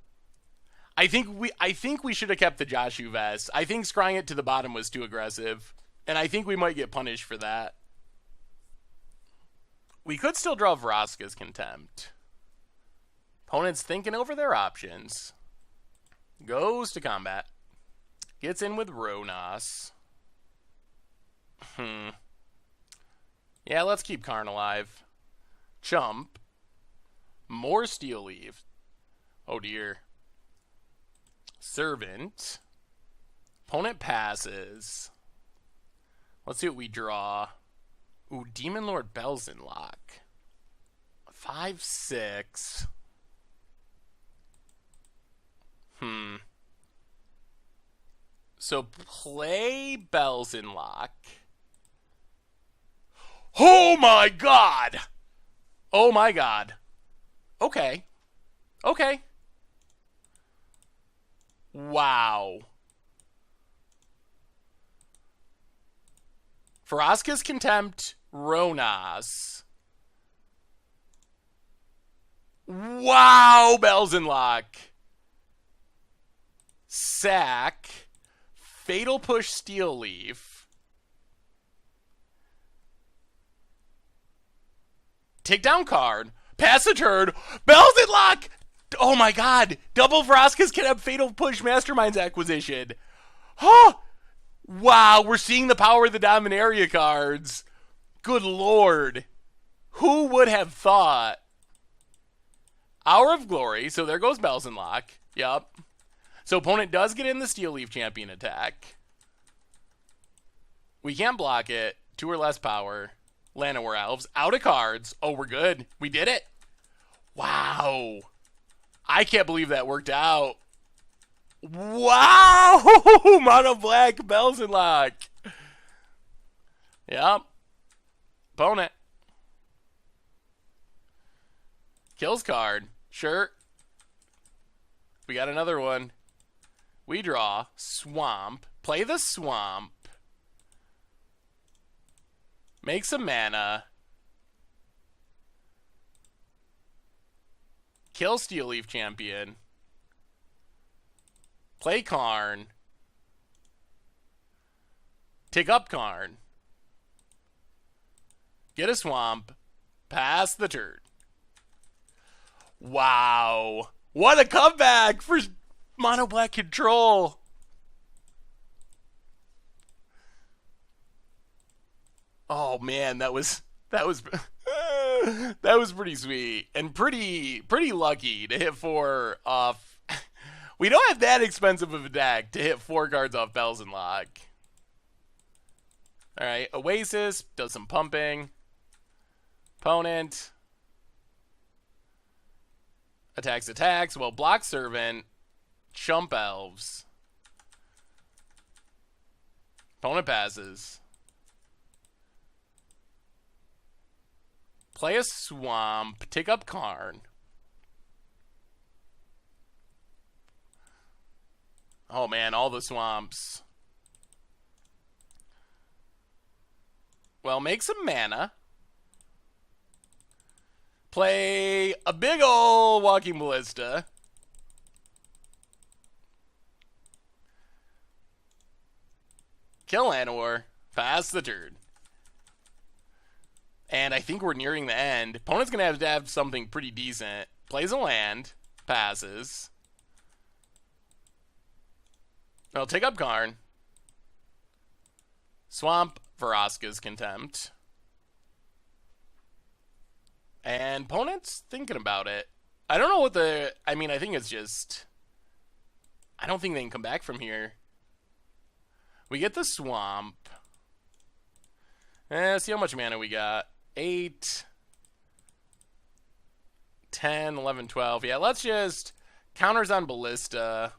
I think we should have kept the Josu Vess. I think scrying it to the bottom was too aggressive. And I think we might get punished for that. We could still draw Vraska's Contempt. Opponent's thinking over their options. Goes to combat. Gets in with Ronas. Yeah, let's keep Karn alive. Chump. More Steel Leaf. Oh dear. Servant. Opponent passes. Let's see what we draw. Ooh, Demonlord Belzenlok. 5/6. So play Belzenlok. Oh my god! Oh my god. Okay. Okay. Wow. Vraska's Contempt, Ronas. Wow, Belzenlok. Sack. Fatal Push Steel Leaf. Take down card. Pass the turn. Belzenlok! Oh my god. Double Vraska's Contempt Fatal Push Masterminds acquisition. Huh! Wow, we're seeing the power of the Dominaria cards. Good lord. Who would have thought? Hour of Glory, so there goes Belzenlok. Yup. So opponent does get in the Steel Leaf Champion attack. We can't block it. 2 or less power. Llanowar Elves. Out of cards. Oh, we're good. We did it. Wow. I can't believe that worked out. Wow! Mono black Belzenlok. Yep. Opponent. Kills card. Sure. We got another one. We draw. Swamp. Play the swamp. Make some mana. Kill Steel Leaf Champion. Play Karn. Take up Karn. Get a swamp. Pass the turn. Wow. What a comeback for Mono Black Control. Oh man, that was that was pretty sweet and pretty lucky to hit 4 off. We don't have that expensive of a deck to hit 4 cards off Belzenlok. All right, Oasis does some pumping. Opponent attacks. Well, block Servant, Chump Elves. Opponent passes. Play a swamp. Take up Karn. Oh man, all the swamps. Well, make some mana. Play a big ol' Walking Ballista. Kill Llanowar. Pass the turn. And I think we're nearing the end. Opponent's going to have something pretty decent. Plays a land. Passes. I'll take up Karn. Swamp. Vraska's Contempt. And opponent's thinking about it. I don't know what the... I mean, I think it's just... I don't think they can come back from here. We get the swamp. See how much mana we got. 8, 10, 11, 12. Yeah, let's just... Counters on Ballista.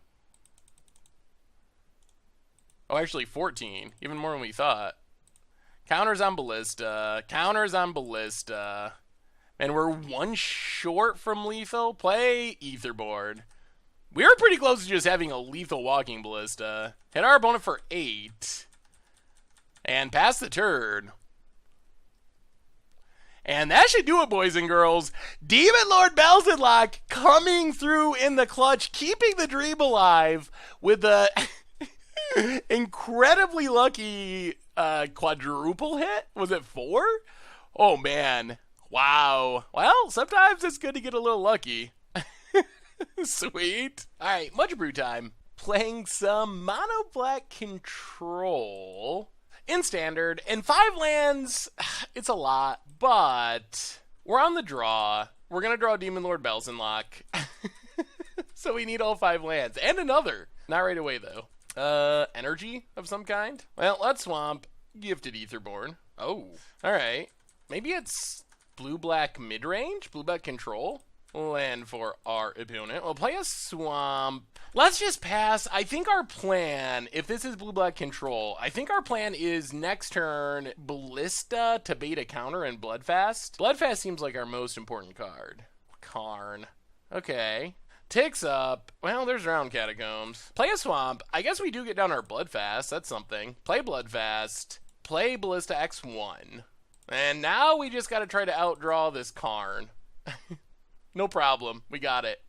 Oh, actually 14. Even more than we thought. Counters on Ballista. Counters on Ballista. And we're 1 short from lethal. Play Etherboard. We were pretty close to just having a lethal Walking Ballista. Hit our opponent for 8. And pass the turn. And that should do it, boys and girls. Demonlord Belzenlok coming through in the clutch, keeping the dream alive with the incredibly lucky quadruple hit. Was it 4? Oh, man. Wow. Well, sometimes it's good to get a little lucky. Sweet. All right, much brew time. Playing some Mono Black Control. in Standard. And 5 lands, it's a lot, but we're on the draw. We're going to draw Demonlord Belzenlok. So we need all 5 lands. And another. Not right away, though. Energy of some kind? Well, let's swamp Gifted Aetherborn. Oh, alright. Maybe it's blue-black mid-range? Blue-black control? Land for our opponent. We'll play a swamp. Let's just pass. I think our plan, if this is blue-black control, I think our plan is next turn Ballista to bait a counter and Bloodfast. Bloodfast seems like our most important card. Karn. Okay. Ticks up. Well, there's Round Catacombs. Play a swamp. I guess we do get down our Bloodfast. That's something. Play Bloodfast. Play Ballista X1. And now we just got to try to outdraw this Karn. No problem. We got it.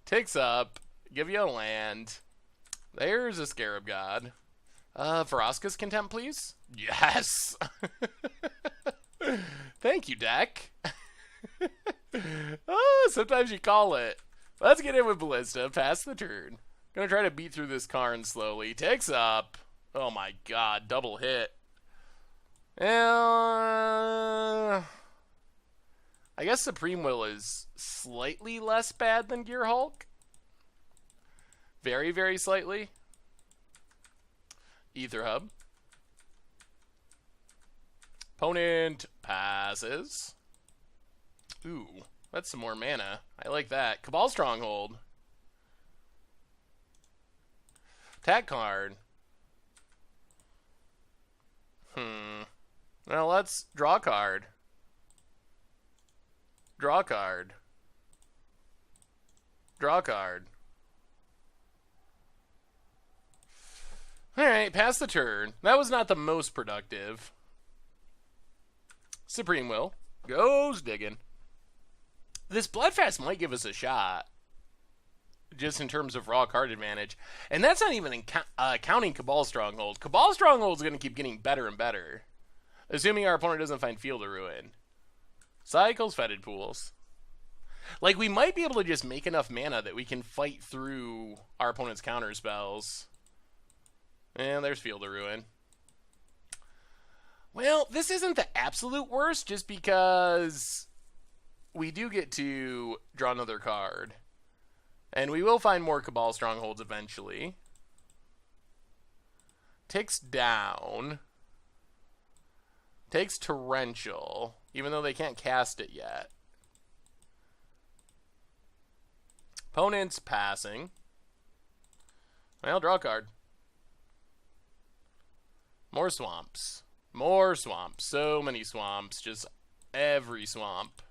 Ticks up. Give you a land. There's a Scarab God. Vraska's Contempt, please? Yes! Thank you, deck. Sometimes you call it. Let's get in with Ballista. Pass the turn. Gonna try to beat through this Karn slowly. Ticks up. Oh my god. Double hit. I guess Supreme Will is slightly less bad than Gear Hulk. Very, very slightly. Aether Hub. Opponent passes. Ooh, that's some more mana. I like that. Cabal Stronghold. Attack card. Well, let's draw a card. Draw a card. Draw a card. Alright, pass the turn. That was not the most productive. Supreme Will. Goes digging. This Bloodfast might give us a shot. Just in terms of raw card advantage. And that's not even counting Cabal Stronghold. Cabal Stronghold is going to keep getting better and better. Assuming our opponent doesn't find Field of Ruin. Cycles, Fetid Pools. Like, we might be able to just make enough mana that we can fight through our opponent's counter spells. And there's Field of Ruin. Well, this isn't the absolute worst, just because we do get to draw another card. And we will find more Cabal Strongholds eventually. Takes down. Takes Torrential, even though they can't cast it yet. Opponent's passing. Well, draw a card. More swamps. More swamps. So many swamps. Just every swamp.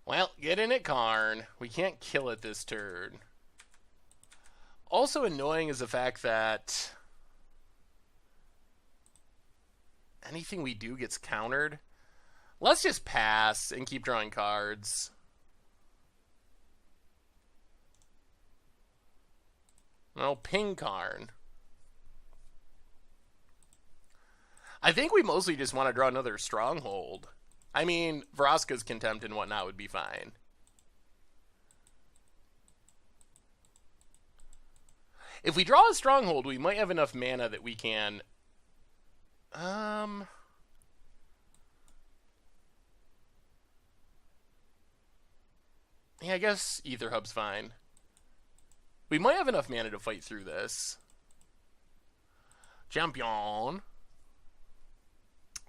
Well, get in it, Karn. We can't kill it this turn. Also annoying is the fact that anything we do gets countered. Let's just pass and keep drawing cards. Well, ping Karn. I think we mostly just want to draw another Stronghold. I mean, Vraska's Contempt and whatnot would be fine. If we draw a Stronghold, we might have enough mana that we can... Yeah, I guess Aether Hub's fine. We might have enough mana to fight through this. Champion.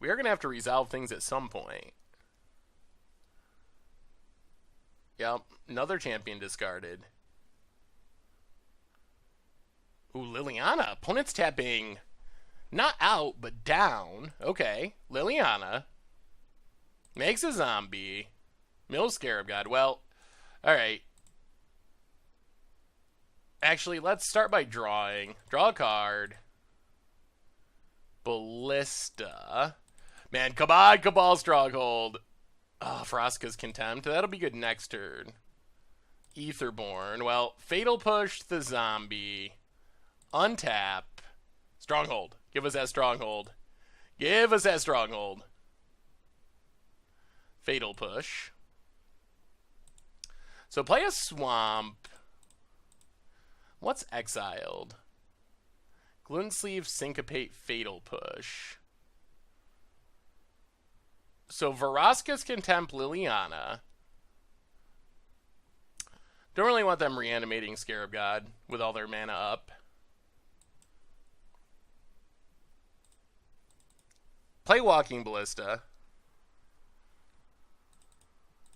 We are going to have to resolve things at some point. Yep, another champion discarded. Ooh, Liliana. Opponent's tapping not out, but down. Okay, Liliana. Makes a zombie. Mills Scarab God. Well, alright. Actually, let's start by drawing. Draw a card. Ballista. Man, come on, Cabal Stronghold. Oh, Vraska's Contempt. That'll be good next turn. Aetherborn. Well, Fatal Push the zombie. Untap. Stronghold. Give us that Stronghold. Give us that Stronghold. Fatal Push. So play a Swamp. What's exiled?
Gluten Sleeve, Syncopate, Fatal Push. So Vraska's Contempt, Liliana. Don't really want them reanimating Scarab God with all their mana up. Play Walking Ballista.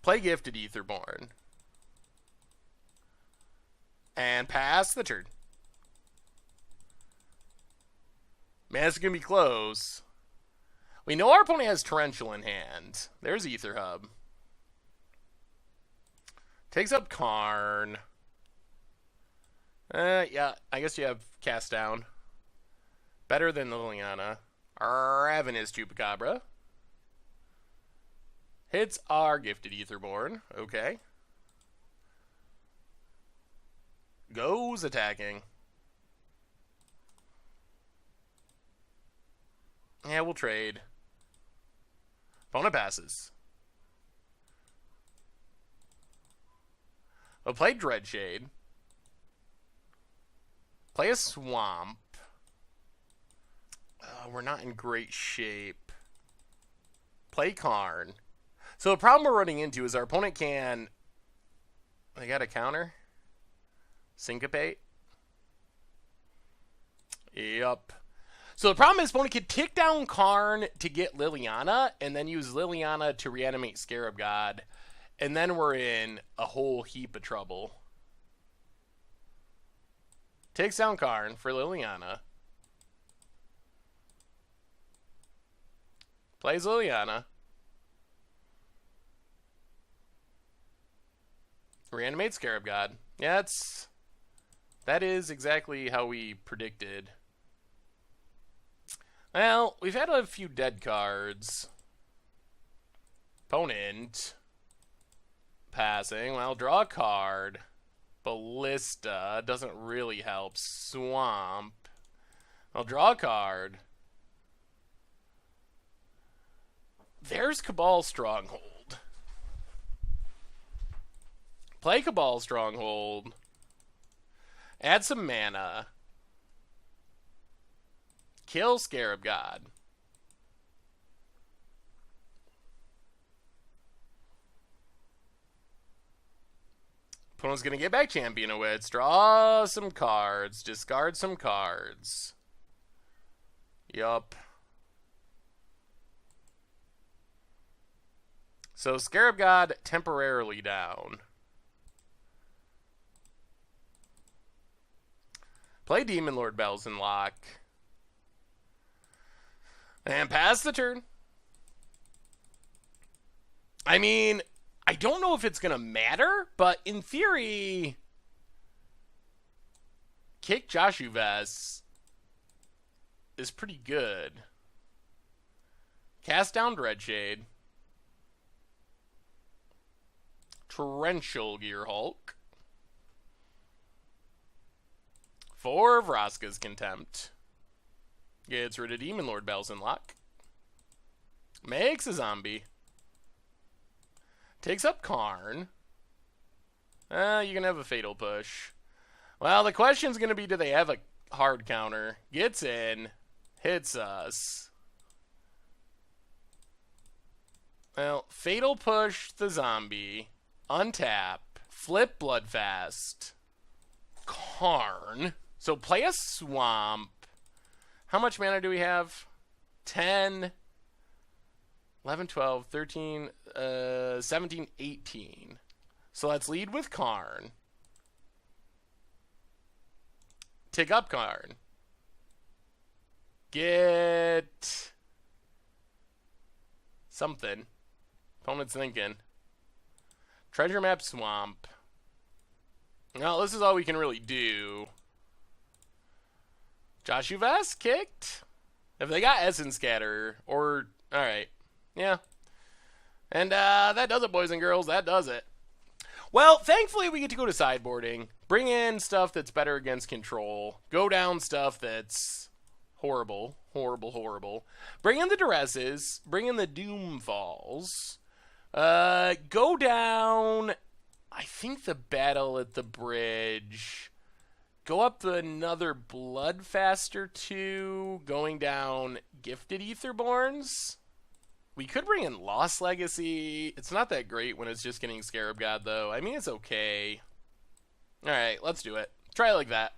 Play Gifted Aetherborn. And pass the turn. Man, it's going to be close. We know our opponent has Torrential in hand. There's Aether Hub. Takes up Karn. Yeah, I guess you have Cast Down. Better than the Liliana. Ravenous Chupacabra. Hits our Gifted Aetherborn. Okay. Goes attacking. Yeah, we'll trade. Opponent passes. We'll play Dreadshade. Play a Swamp. We're not in great shape. Play Karn. So the problem we're running into is our opponent can... They got a counter? Syncopate? Yup. So the problem is opponent could tick down Karn to get Liliana, and then use Liliana to reanimate Scarab God. And then we're in a whole heap of trouble. Takes down Karn for Liliana. Plays Liliana. Reanimate Scarab God. Yeah, that is exactly how we predicted. Well, we've had a few dead cards. Opponent. Passing. Well, draw a card. Ballista. Doesn't really help. Swamp. I'll draw a card. There's Cabal Stronghold. Play Cabal Stronghold. Add some mana. Kill Scarab God. Opponent's gonna get back Champion of Wits. Draw some cards. Discard some cards. Yup. So Scarab God temporarily down. Play Demonlord Belzenlok. And pass the turn. I mean, I don't know if it's going to matter, but in theory, kick Josu Vess is pretty good. Cast down Dreadshade. Torrential Gearhulk. For Vraska's Contempt. Gets rid of Demonlord Belzenlok. Makes a zombie. Takes up Karn. You can have a Fatal Push. Well, the question's going to be, do they have a hard counter? Gets in. Hits us. Well, Fatal Push the zombie. Untap. Flip Bloodfast. Karn. So play a Swamp. How much mana do we have? 10, 11, 12, 13, 17, 18. So let's lead with Karn. Tick up Karn. Get something. Opponent's thinking. Treasure Map Swamp. Well, this is all we can really do. Josu Vess kicked. If they got Essence Scatter, or... Alright. Yeah. And that does it, boys and girls. That does it. Well, thankfully we get to go to sideboarding. Bring in stuff that's better against control. Go down stuff that's horrible. Horrible, horrible. Bring in the Duresses. Bring in the Doomfalls. Go down... I think the Battle at the Bridge... Go up another Bloodfast or two. Going down Gifted Aetherborns. We could bring in Lost Legacy. It's not that great when it's just getting Scarab God, though. I mean, it's okay. Alright, let's do it. Try it like that.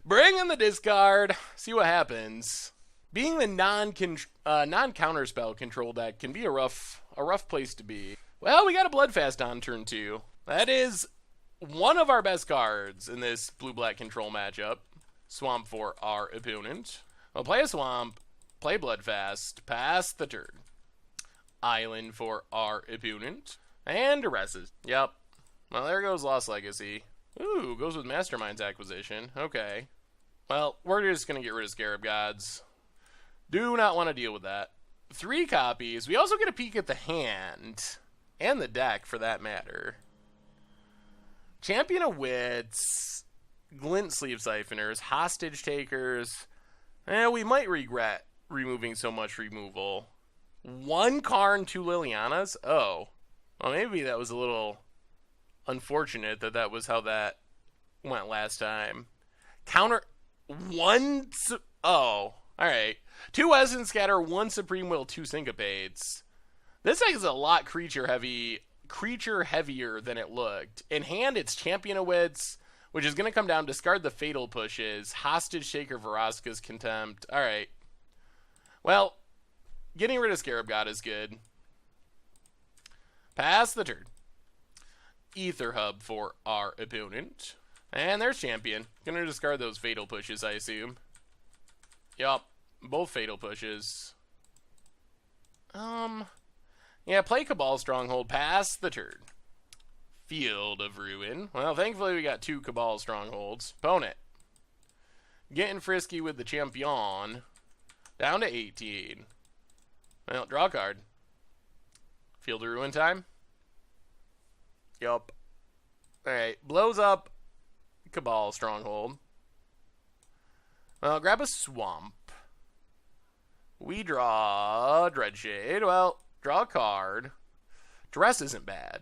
Bring in the discard. See what happens. Being the non-counterspell control deck can be a rough place to be. Well, we got a Bloodfast on turn 2. That is one of our best cards in this blue-black control matchup. Swamp for our opponent. We'll play a Swamp, play Bloodfast, pass the turn. Island for our opponent. And Duresses. Yep. Well, there goes Lost Legacy. Ooh, goes with Mastermind's Acquisition. Okay. Well, we're just going to get rid of Scarab Gods. Do not want to deal with that. 3 copies. We also get a peek at the hand. And the deck, for that matter. Champion of Wits. Glint Sleeve Siphoners. Hostage Takers. We might regret removing so much removal. 1 Karn, 2 Lilianas? Oh. Well, maybe that was a little unfortunate that was how that went last time. Counter... 1... Oh. Alright. 2 Essence Scatter, 1 Supreme Will, 2 Syncopates. This deck is a lot creature heavier than it looked. In hand, it's Champion of Wits, which is going to come down, discard the Fatal Pushes, Hostage Taker, Vraska's Contempt. Alright. Well, getting rid of Scarab God is good. Pass the turn. Ether Hub for our opponent. And there's Champion. Gonna discard those Fatal Pushes, I assume. Yup. Both Fatal Pushes. Yeah, play Cabal Stronghold. Pass the turn. Field of Ruin. Well, thankfully we got 2 Cabal Strongholds. Opponent. Getting frisky with the Champion. Down to 18. Well, draw a card. Field of Ruin time. Yup. Alright, blows up Cabal Stronghold. Well, grab a Swamp. We draw Dreadshade. Well, draw a card. Duress isn't bad.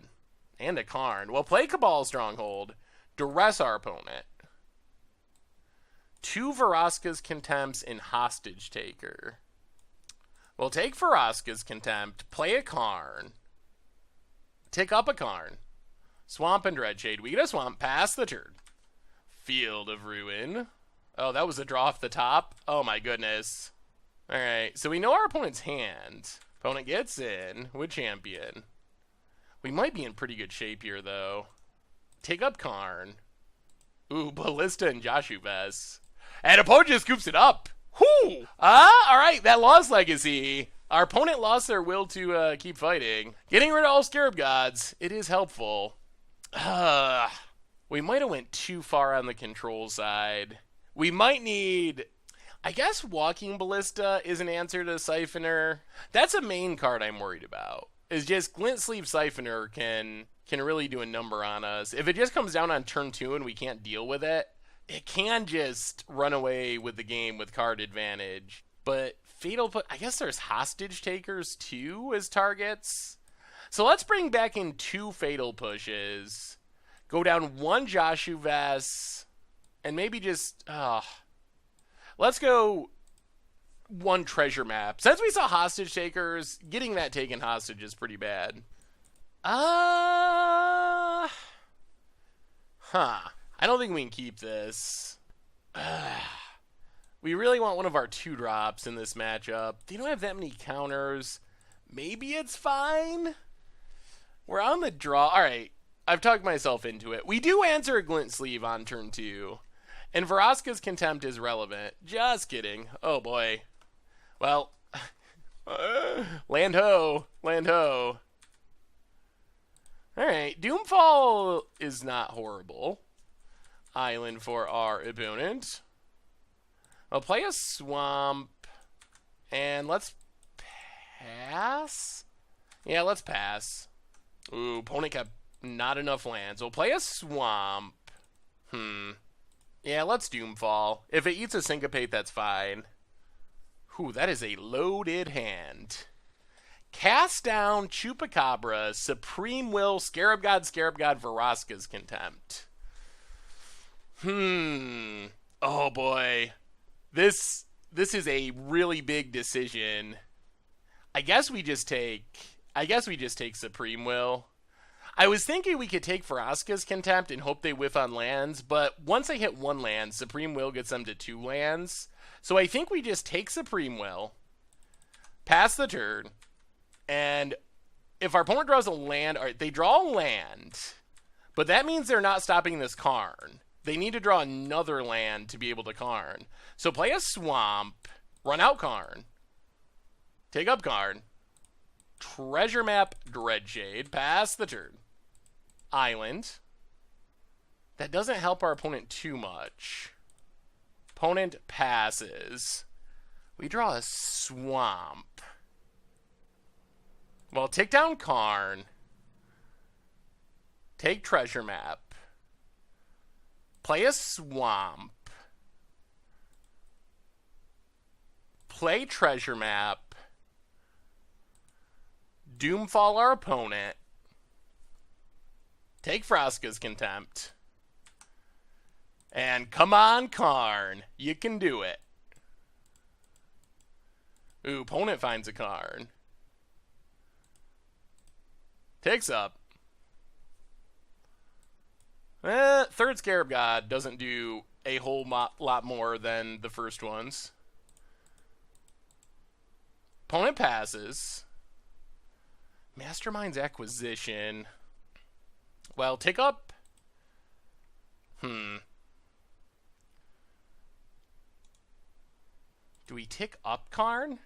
And a Karn. Well, play Cabal Stronghold. Duress our opponent. 2 Vraska's Contempts and Hostage Taker. We'll take Vraska's Contempt. Play a Karn. Tick up a Karn. Swamp and Dreadshade. We get a Swamp. Pass the turn. Field of Ruin. Oh, that was a draw off the top? Oh my goodness. Alright, so we know our opponent's hand. Opponent gets in with Champion. We might be in pretty good shape here, though. Take up Karn. Ooh, Ballista and Josu Vess. And opponent just scoops it up. Whoo! Alright, that Lost Legacy. Our opponent lost their will to keep fighting. Getting rid of all Scarab Gods. It is helpful. We might have went too far on the control side. We might need... I guess Walking Ballista is an answer to Siphoner. That's a main card I'm worried about. Is just Glint Sleeve Siphoner can really do a number on us. If it just comes down on turn 2 and we can't deal with it, it can just run away with the game with card advantage. But I guess there's Hostage Takers too as targets. So let's bring back in 2 Fatal Pushes. Go down 1 Josu Vess. And maybe just... let's go 1 Treasure Map. Since we saw Hostage Takers, getting that taken hostage is pretty bad. I don't think we can keep this. We really want one of our 2 drops in this matchup. They don't have that many counters. Maybe it's fine. We're on the draw. Alright, I've talked myself into it. We do answer a Glint Sleeve on turn 2. And Vraska's Contempt is relevant. Just kidding. Oh boy. Well, land ho. Land ho. Alright, Doomfall is not horrible. Island for our opponent. I'll play a Swamp. And let's pass? Yeah, let's pass. Ooh, opponent kept not enough lands. We'll play a Swamp. Yeah, let's Doomfall. If it eats a Syncopate, that's fine. Whew, that is a loaded hand. Cast down Chupacabra, Supreme Will, Scarab God, Vraska's Contempt. Oh boy. This is a really big decision. I guess we just take Supreme Will. I was thinking we could take Vraska's Contempt and hope they whiff on lands, but once they hit 1 land, Supreme Will gets them to 2 lands. So I think we just take Supreme Will, pass the turn, and if our opponent draws a land, all right, they draw a land, but that means they're not stopping this Karn. They need to draw another land to be able to Karn. So play a swamp, run out Karn, take up Karn, treasure map Dreadshade, pass the turn. Island. That doesn't help our opponent too much. Opponent passes. We draw a swamp. Well, take down Karn. Take treasure map. Play a swamp. Play treasure map. Doomfall our opponent. Take Vraska's Contempt. And come on, Karn. You can do it. Ooh, opponent finds a Karn. Takes up. Third Scarab God doesn't do a whole lot more than the first ones. Opponent passes. Mastermind's Acquisition. Well, take up. Do we tick up Karn?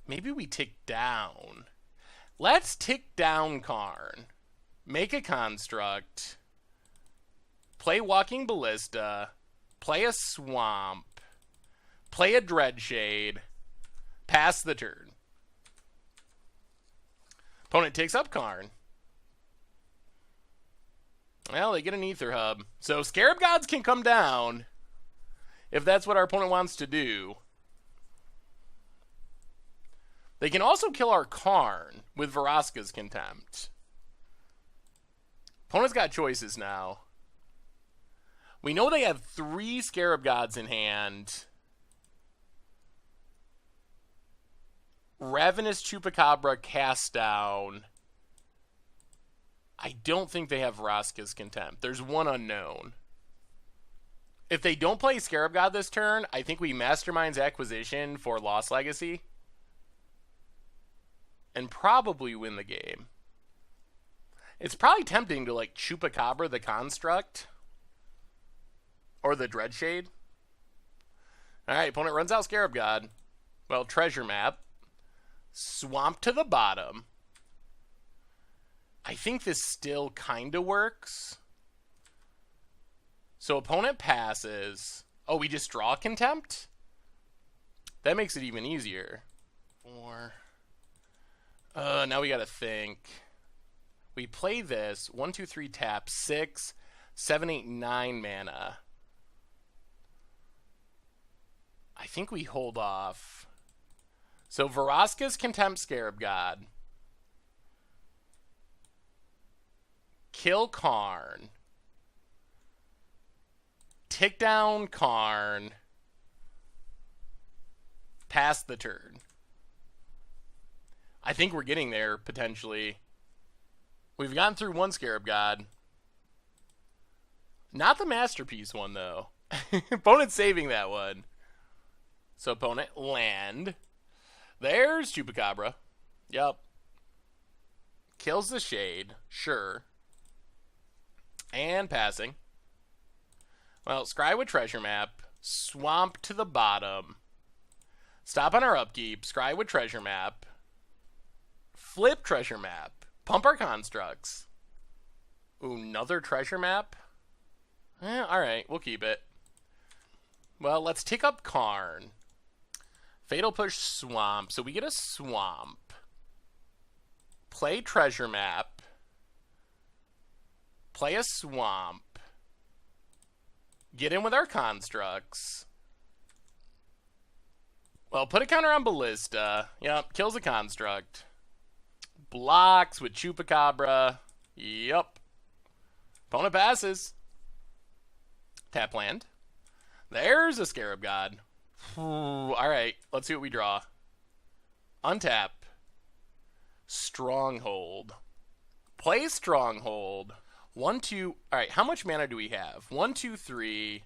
Maybe we tick down. Let's tick down Karn. Make a construct. Play Walking Ballista. Play a swamp. Play a Dreadshade. Pass the turn. Opponent takes up Karn. Well, they get an Ether Hub. So Scarab Gods can come down if that's what our opponent wants to do. They can also kill our Karn with Vraska's Contempt. Opponent's got choices now. We know they have 3 Scarab Gods in hand. Ravenous Chupacabra cast down. I don't think they have Vraska's Contempt. There's one unknown. If they don't play Scarab God this turn, I think we Mastermind's Acquisition for Lost Legacy. And probably win the game. It's probably tempting to like Chupacabra the Construct. Or the Dreadshade. Alright, opponent runs out Scarab God. Well, treasure map. Swamp to the bottom. I think this still kind of works. So opponent passes. Oh, we just draw Contempt? That makes it even easier. 4. Now we gotta think. We play this. 1, 2, 3 tap. 6, 7, 8, 9 mana. I think we hold off. So Vraska's Contempt Scarab God. Kill Karn. Tick down Karn. Pass the turn. I think we're getting there, potentially. We've gone through 1 Scarab God. Not the Masterpiece one, though. Opponent's saving that one. So opponent, land. There's Chupacabra. Yep. Kills the Shade. Sure. And passing. Well, scry with treasure map. Swamp to the bottom. Stop on our upkeep. Scry with treasure map. Flip treasure map. Pump our constructs. Ooh, another treasure map? Alright, we'll keep it. Well, let's tick up Karn. Fatal Push Swamp. So we get a swamp. Play treasure map. Play a swamp. Get in with our constructs. Well, put a counter on Ballista. Yep, kills a construct. Blocks with Chupacabra. Yep. Opponent passes. Tap land. There's a Scarab God. Alright, let's see what we draw. Untap. Stronghold. Play Stronghold. 1, 2. Alright, how much mana do we have? 1, 2, 3.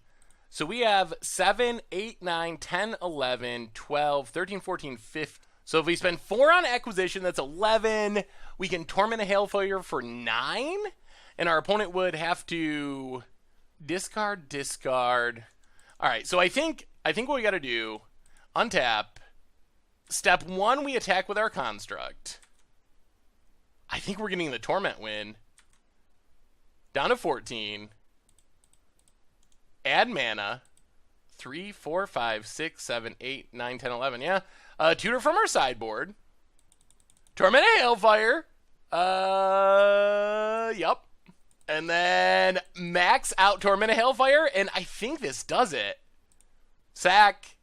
So we have 7, 8, 9, 10, 11, 12, 13, 14, 15. So if we spend 4 on acquisition, that's 11. We can Torment a Hailfire for 9. And our opponent would have to discard. Alright, so I think what we gotta do, untap. Step 1, we attack with our construct. I think we're getting the Torment win. Down to 14. Add mana. 3, 4, 5, 6, 7, 8, 9, 10, 11. Yeah. Tutor from our sideboard. Torment a Hailfire. Yup. And then max out Torment a Hailfire, and I think this does it. Sack.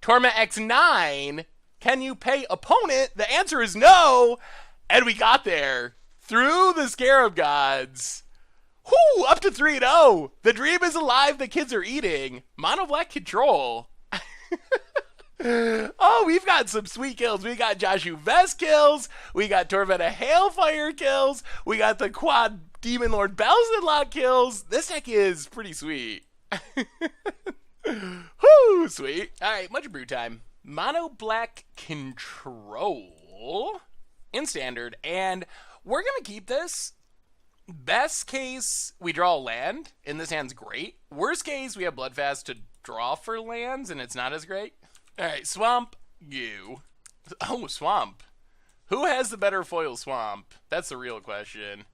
Torment X9. Can you pay opponent? The answer is no. And we got there. Through the Scarab Gods. Whoo! Up to 3-0. The dream is alive. The kids are eating. Mono black control. Oh, we've got some sweet kills. We got Josu Vess kills. We got Torment a Hailfire kills. We got the quad Demonlord Belzenlok kills. This deck is pretty sweet. Whoo, sweet. Alright, much brew time. Mono black control in standard, and we're gonna keep this. Best case, we draw a land, and this hand's great. Worst case, we have Bloodfast to draw for lands, and it's not as great. Alright, Swamp, you. Oh, Swamp. Who has the better foil Swamp? That's the real question.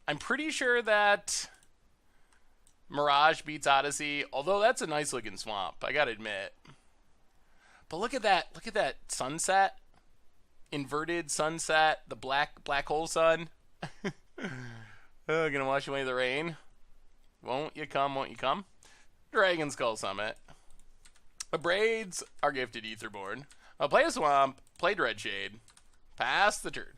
I'm pretty sure that Mirage beats Odyssey, although that's a nice looking Swamp, I gotta admit. But look at that sunset. Inverted sunset, the black hole sun. Gonna wash away the rain. Won't you come? Dragon Skull Summit. Braids are gifted Etherborn. I'll play a Swamp, play Dreadshade. Pass the turn.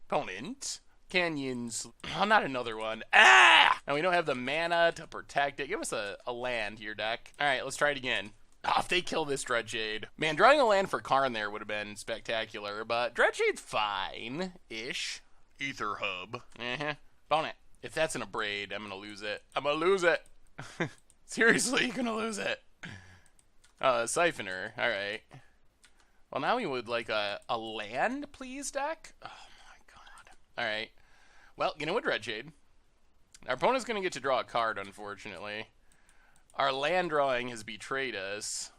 Opponent. Canyons. Oh, not another one. Ah! And we don't have the mana to protect it. Give us a land here, deck. Alright, let's try it again. Oh, if they kill this Dreadshade. Man, drawing a land for Karn there would have been spectacular, but Dreadshade's fine-ish. Ether Hub. Opponent. If that's in a braid, I'm gonna lose it. Seriously, you're gonna lose it. Siphoner. Alright. Well, now we would like a land, please, deck? Oh, my God. Alright. Well, you know what, Dreadshade? Our opponent's gonna get to draw a card, unfortunately. Our land drawing has betrayed us.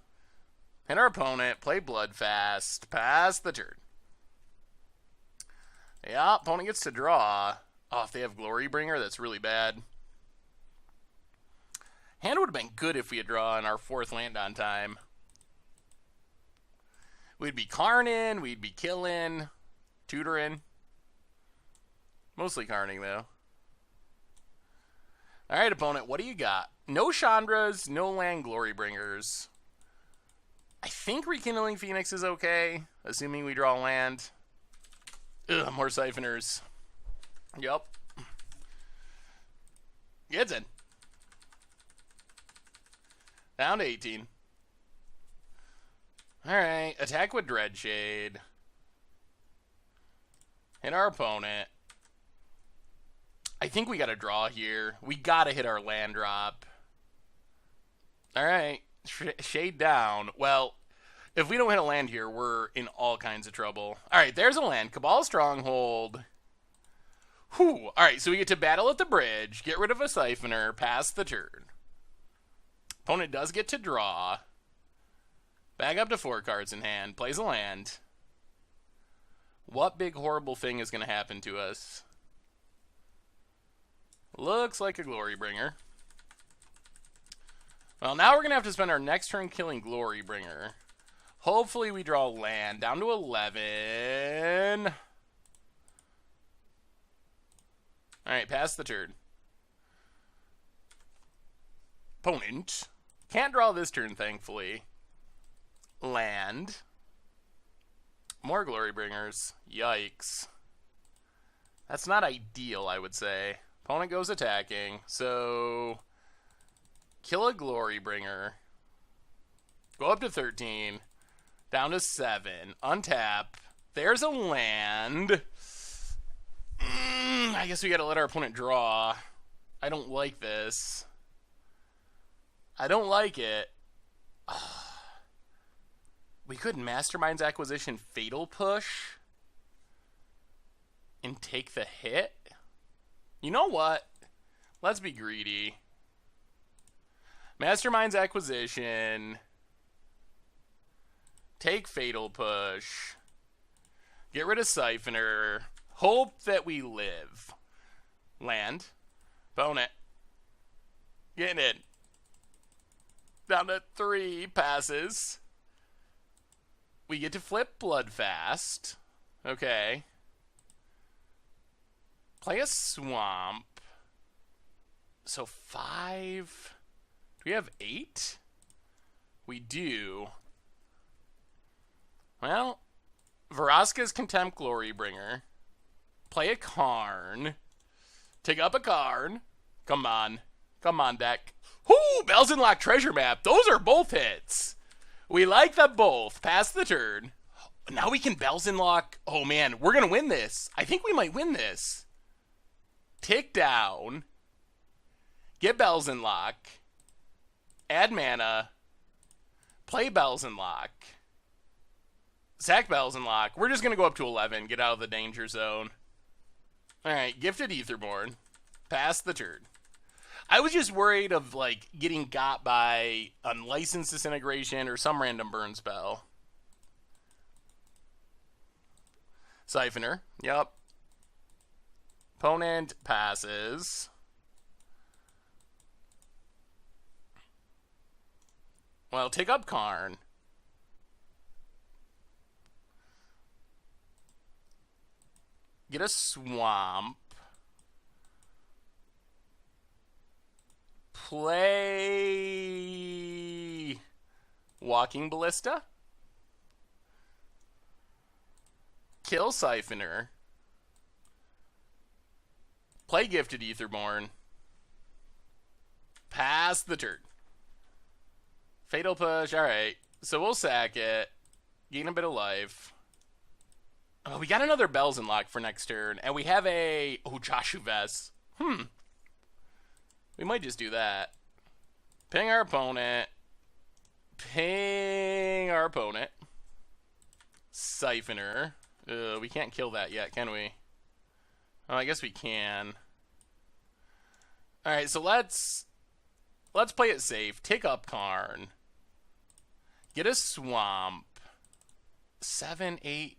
And our opponent, play Bloodfast, pass the turn. Yeah, opponent gets to draw. Oh, if they have Glorybringer, that's really bad. Hand would have been good if we had drawn our 4th land on time. We'd be Karning, we'd be killing, tutoring. Mostly Karning, though. Alright, opponent, what do you got? No Chandras, no land Glorybringers. I think Rekindling Phoenix is okay, assuming we draw land. Ugh, more Siphoners. Yup. Gets in. Down to 18. Alright, attack with Dreadshade. Hit our opponent. I think we gotta draw here. We gotta hit our land drop. Alright, shade down. Well, if we don't hit a land here, we're in all kinds of trouble. Alright, there's a land. Cabal Stronghold. Whew. Alright, so we get to battle at the bridge, get rid of a Siphoner, pass the turn. Opponent does get to draw. Back up to 4 cards in hand, plays a land. What big horrible thing is going to happen to us? Looks like a Glorybringer. Well, now we're going to have to spend our next turn killing Glorybringer. Hopefully we draw land. Down to 11. Alright, pass the turn. Opponent. Can't draw this turn, thankfully. Land. More Glorybringers. Yikes. That's not ideal, I would say. Opponent goes attacking, so kill a Glorybringer. Go up to 13, down to 7, untap. There's a land. I guess we gotta let our opponent draw. I don't like this. I don't like it. We could Mastermind's Acquisition Fatal Push and take the hit. You know what? Let's be greedy. Mastermind's Acquisition. Take Fatal Push. Get rid of Siphoner. Hope that we live. Land. Opponent. Getting in. Down to 3 passes. We get to flip Bloodfast. Okay. Play a Swamp. So 5. Do we have 8? We do. Well, Vraska's Contempt Glorybringer. Play a Karn. Take up a Karn. Come on. Come on, deck. Whoo! Belzenlok Treasure Map. Those are both hits. We like them both. Pass the turn. Now we can Belzenlok. Oh, man. We're going to win this. I think we might win this. Tick down. Get Belzenlok. Add mana. Play Belzenlok. Sack Belzenlok. We're just going to go up to 11. Get out of the danger zone. Alright. Gifted Aetherborn. Pass the turn. I was just worried of, like, getting got by Unlicensed Disintegration or some random burn spell. Siphoner. Yep. Opponent passes. Well, take up Karn. Get a Swamp. Play Walking Ballista. Kill Siphoner. Play Gifted Aetherborn. Pass the turn. Fatal Push. Alright. So we'll sack it. Gain a bit of life. Oh, we got another Belzenlok for next turn. And we have a... Oh, Josu Vess. We might just do that. Ping our opponent. Ping our opponent. Siphoner. We can't kill that yet, can we? Oh, I guess we can. Alright, so let's play it safe. Take up Karn. Get a Swamp. 7, 8.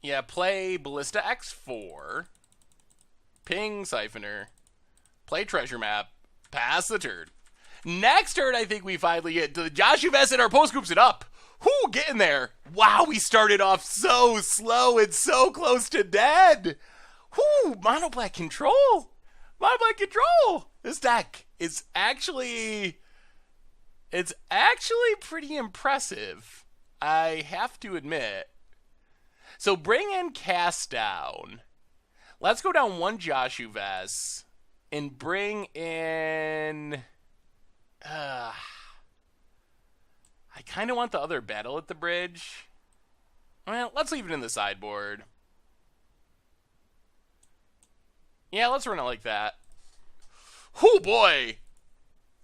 Yeah, play Ballista X4. Ping Siphoner. Play Treasure Map. Pass the turn. Next turn, I think we finally get to the Josu Vess and our post groups it up. Whoo, get in there. Wow, we started off so slow and so close to dead. Whoo, Mono Black Control. Mono Black Control. This deck is actually... It's actually pretty impressive. I have to admit. So bring in Cast Down. Let's go down one Josu Vess. And bring in... I kind of want the other Battle at the Bridge. Well, let's leave it in the sideboard. Yeah, let's run it like that. Oh boy!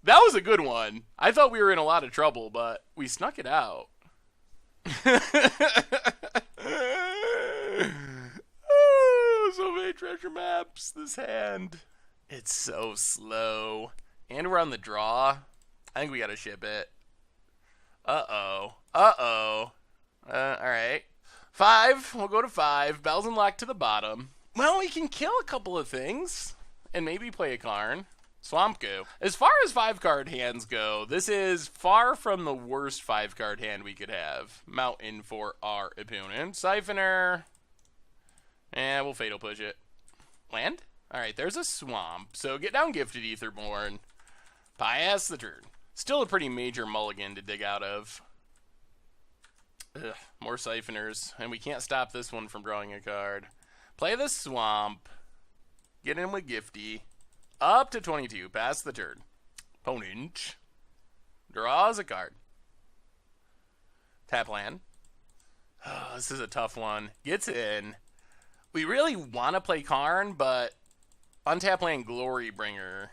That was a good one. I thought we were in a lot of trouble, but we snuck it out. Oh, so many treasure maps, this hand. It's so slow. And we're on the draw. I think we gotta ship it. Uh-oh. Alright. 5. We'll go to 5. Belzenlok to the bottom. Well, we can kill a couple of things. And maybe play a Karn. Swamp Goo. As far as 5-card hands go, this is far from the worst 5-card hand we could have. Mountain for our opponent. Siphoner. And we'll Fatal Push it. Land? Alright, there's a Swamp. So get down Gifted Aetherborn. Pass the turn. Still a pretty major mulligan to dig out of. Ugh, more Siphoners. And we can't stop this one from drawing a card. Play the Swamp. Get in with Gifty. Up to 22. Pass the turn. Opponent draws a card. Tap land. Oh, this is a tough one. Gets in. We really want to play Karn, but untap land Glorybringer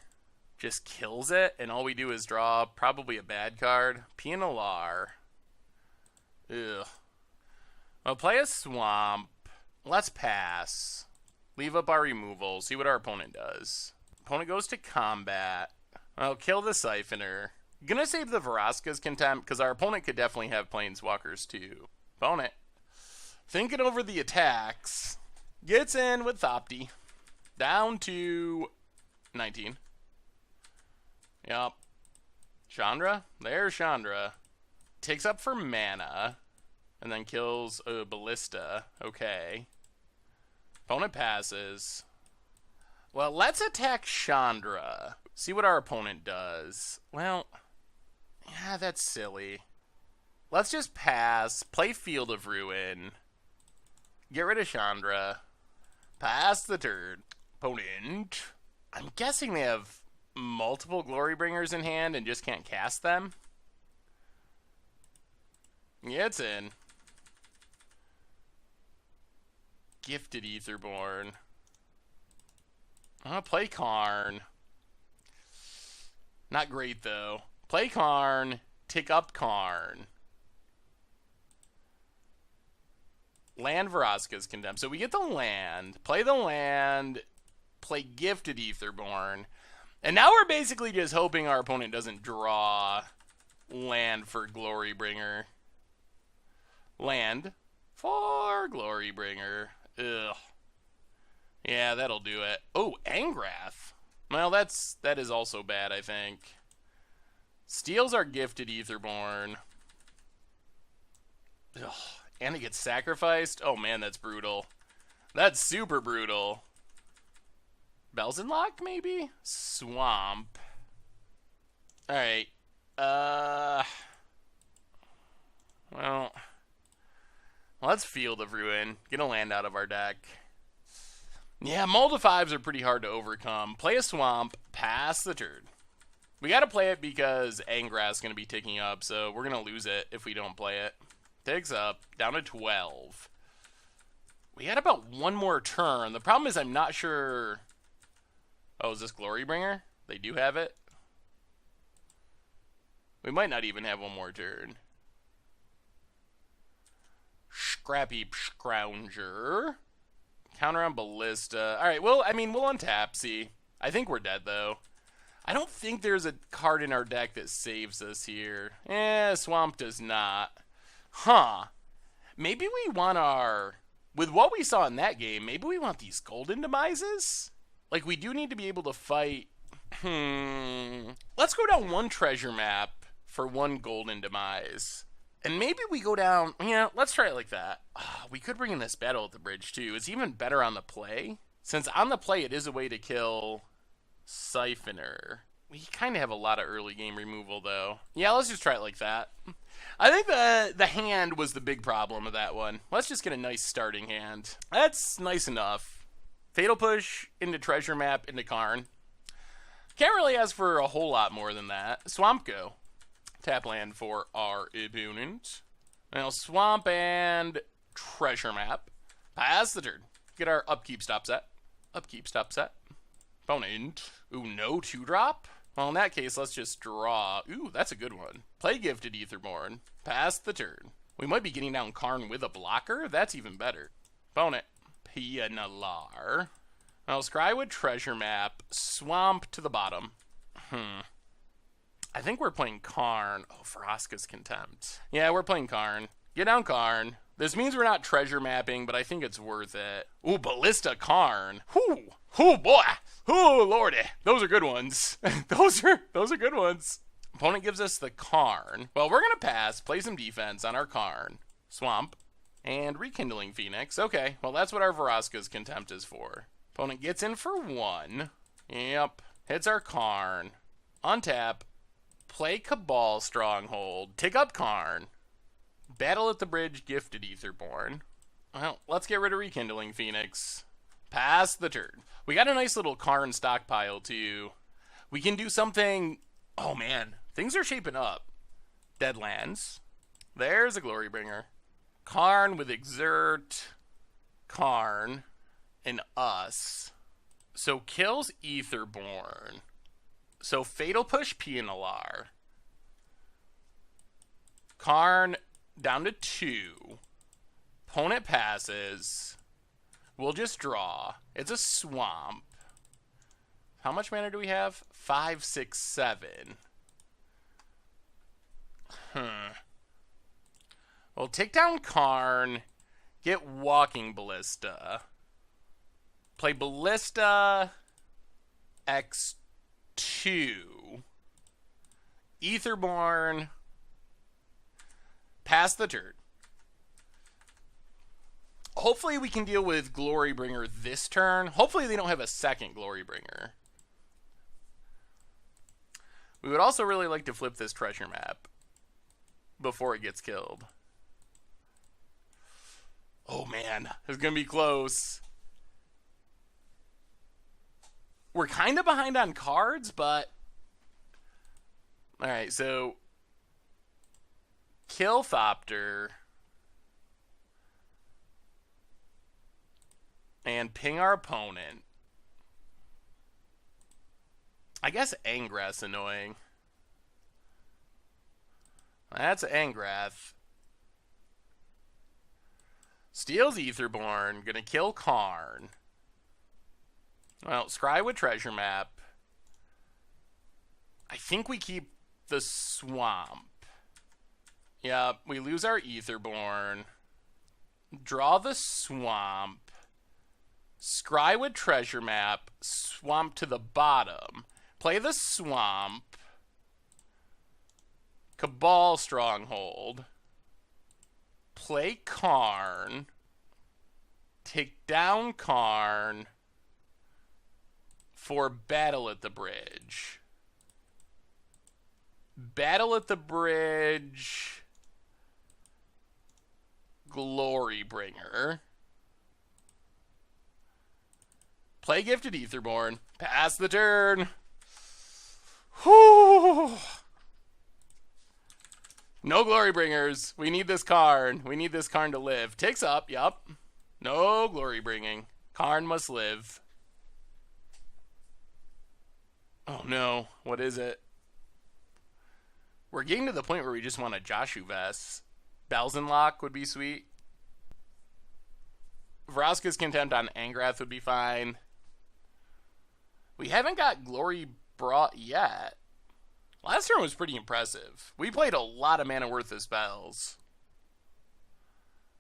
just kills it, and all we do is draw probably a bad card. Pianalar. Ugh. I'll play a Swamp. Let's pass. Leave up our removal. See what our opponent does. Opponent goes to combat. I'll kill the Siphoner. Gonna save the Vraska's Contempt, because our opponent could definitely have Planeswalkers too. Opponent. Thinking over the attacks. Gets in with Thopty. Down to 19. Yup. Chandra? There's Chandra. Takes up for mana. And then kills a Ballista. Okay. Opponent passes. Well, let's attack Chandra. See what our opponent does. Well, yeah, that's silly. Let's just pass. Play Field of Ruin. Get rid of Chandra. Pass the turn. Opponent. I'm guessing they have multiple Glorybringers in hand and just can't cast them. Yeah, it's in. Gifted Aetherborn. I'm gonna play Karn. Not great, though. Play Karn. Tick up Karn. Land Vraska's Contempt. So we get the land. Play the land. Play Gifted Aetherborn. And now we're basically just hoping our opponent doesn't draw land for Glorybringer. Land for Glorybringer. Ugh. Yeah, that'll do it. Oh, Angrath. Well, that is also bad, I think. Steals our Gifted Aetherborn. Ugh. And it gets sacrificed? Oh man, that's brutal. That's super brutal. Belzenlok, maybe? Swamp. Alright. Well, let's Field of Ruin. Get a land out of our deck. Yeah, Mold of Fives are pretty hard to overcome. Play a Swamp. Pass the turn. We gotta play it because Angrath's gonna be ticking up, so we're gonna lose it if we don't play it. Takes up, down to 12. We had about one more turn. The problem is I'm not sure... Oh, is this Glorybringer? They do have it? We might not even have one more turn. Scrappy Scrounger. Counter on Ballista. Alright, well, I mean, we'll untap, see. I think we're dead, though. I don't think there's a card in our deck that saves us here. Swamp does not. Huh. Maybe we want our... With what we saw in that game, maybe we want these Golden Demises? Like, we do need to be able to fight... Let's go down one treasure map for one Golden Demise. And maybe we go down... Yeah, let's try it like that. We could bring in this Battle at the Bridge, too. It's even better on the play. Since on the play, it is a way to kill Siphoner. We kind of have a lot of early game removal, though. Yeah, let's just try it like that. I think the hand was the big problem of that one. Let's just get a nice starting hand. That's nice enough. Fatal Push into Treasure Map into Karn. Can't really ask for a whole lot more than that. Swamp Go. Tap land for our opponent. Now Swamp and Treasure Map. Pass the turn. Get our upkeep stop set. Upkeep stop set. Opponent. Ooh, no 2-drop? Well, in that case, let's just draw. Ooh, that's a good one. Play Gifted Aetherborn. Pass the turn. We might be getting down Karn with a blocker. That's even better. Opponent. Pianalar. Now, scry with Treasure Map. Swamp to the bottom. I think we're playing Karn. Oh, Vraska's Contempt. Yeah, we're playing Karn. Get down Karn. This means we're not treasure mapping, but I think it's worth it. Ooh, Ballista Karn. Whoo! Whoo, boy! Ooh, lordy. Those are good ones. those are good ones. Opponent gives us the Karn. Well, we're going to pass, play some defense on our Karn. Swamp. And Rekindling Phoenix. Okay, well, that's what our Vraska's Contempt is for. Opponent gets in for 1. Yep. Hits our Karn. Untap. Play Cabal Stronghold. Tick up Karn. Battle at the Bridge, Gifted Aetherborn. Well, let's get rid of Rekindling Phoenix. Pass the turn. We got a nice little Karn stockpile, too. We can do something... Oh, man. Things are shaping up. Deadlands. There's a Glorybringer. Karn with Exert. Karn. And us. So kills Aetherborn. So Fatal Push Pianalar. Karn down to 2. Opponent passes. We'll just draw. It's a swamp. How much mana do we have? 5, 6, 7. We'll take down Karn. Get Walking Ballista. Play Ballista. X2. Aetherborn. Pass the turn. Hopefully we can deal with Glorybringer this turn. Hopefully they don't have a second Glorybringer. We would also really like to flip this treasure map before it gets killed. Oh man, it's going to be close. We're kind of behind on cards, but... Alright, so... Kill Thopter. And ping our opponent. I guess Angrath's annoying. That's Angrath. Steals Aetherborn. Gonna kill Karn. Well, Scry with Treasure Map. I think we keep the Swamp. Yeah, we lose our Aetherborn. Draw the Swamp. Scry with Treasure Map. Swamp to the bottom. Play the Swamp. Cabal Stronghold. Play Karn. Take down Karn. For Battle at the Bridge. Battle at the Bridge. Glorybringer. Play Gifted Aetherborn. Pass the turn. Whew. No Glorybringers. We need this Karn. We need this Karn to live. Ticks up. Yup. No Glorybringing. Karn must live. Oh no. What is it? We're getting to the point where we just want a Josu Vess. Belzenlok would be sweet. Vraska's Contempt on Angrath would be fine. We haven't got Glory brought yet. Last turn was pretty impressive. We played a lot of mana worth of spells.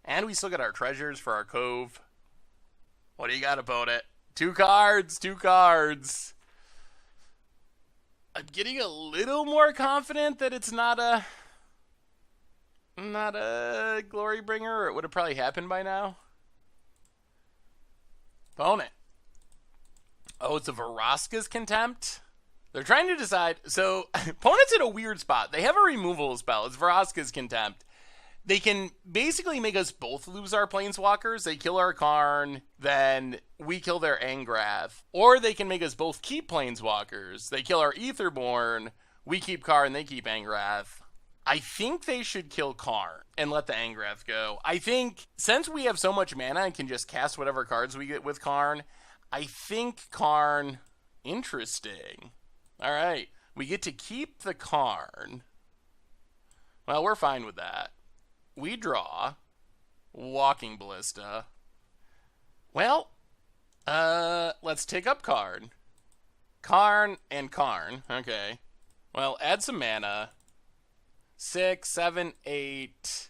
And we still got our treasures for our cove. What do you got, opponent? 2 cards, 2 cards. I'm getting a little more confident that it's not a Glorybringer, or it would have probably happened by now. Opponent. Oh, it's a Vraska's Contempt? They're trying to decide. So, opponent's in a weird spot. They have a removal spell. It's Vraska's Contempt. They can basically make us both lose our Planeswalkers. They kill our Karn, then we kill their Angrath. Or they can make us both keep Planeswalkers. They kill our Aetherborn, we keep Karn, they keep Angrath. I think they should kill Karn and let the Angrath go. I think, since we have so much mana and can just cast whatever cards we get with Karn, I think Karn... Interesting. Alright, we get to keep the Karn. Well, we're fine with that. We draw. Walking Ballista. Well, let's take up Karn. Karn and Karn. Okay. Well, add some mana. 6, 7, 8.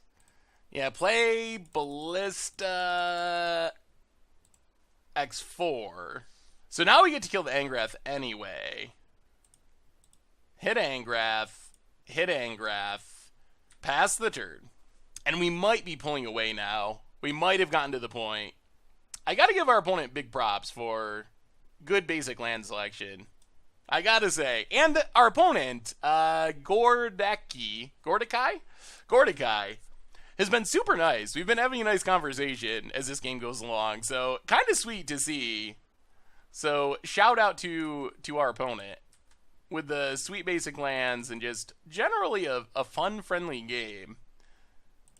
Yeah, play Ballista X4. So now we get to kill the Angrath anyway. Hit Angrath. Hit Angrath. Pass the turn. And we might be pulling away now. We might have gotten to the point. I gotta give our opponent big props for good basic land selection. I gotta say. And our opponent, Gordekai, has been super nice. We've been having a nice conversation as this game goes along, so kind of sweet to see. So shout out to our opponent with the sweet basic lands and just generally a fun, friendly game.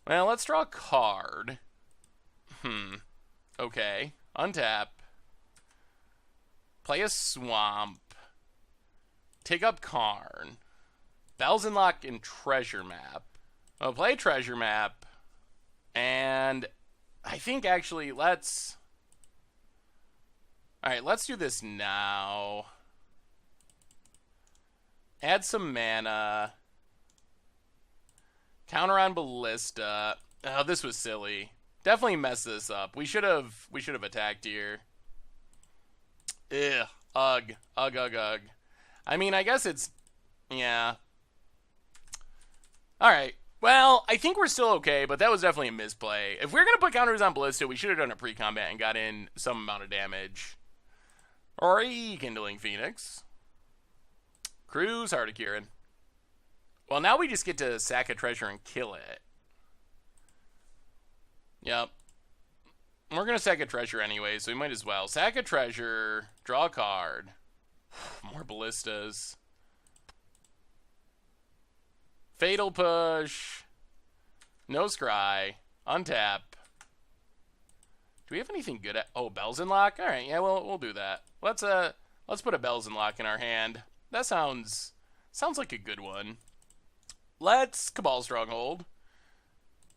Well, let's draw a card. Okay. Untap. Play a swamp. Take up Karn. Belzenlok and treasure map. I'll play treasure map. And I think actually let's... Alright, let's do this now. Add some mana. Counter on Ballista. Oh, this was silly. Definitely messed this up. We should have attacked here. Ugh. Ugh. Ugh, ugh, ugh. I mean, I guess it's... Yeah. Alright. Well, I think we're still okay, but that was definitely a misplay. If we're going to put counters on Ballista, we should have done a pre-combat and got in some amount of damage. Or a Kindling Phoenix. Cruise Heart of Kieran. Well, now we just get to sack a treasure and kill it. Yep. We're going to sack a treasure anyway, so we might as well. Sack a treasure, draw a card. More ballistas. Fatal Push. No Scry. Untap. Do we have anything good at... Oh, Belzenlok? Alright, yeah, we'll do that. Let's put a Belzenlok in our hand. That sounds like a good one. Let's Cabal Stronghold.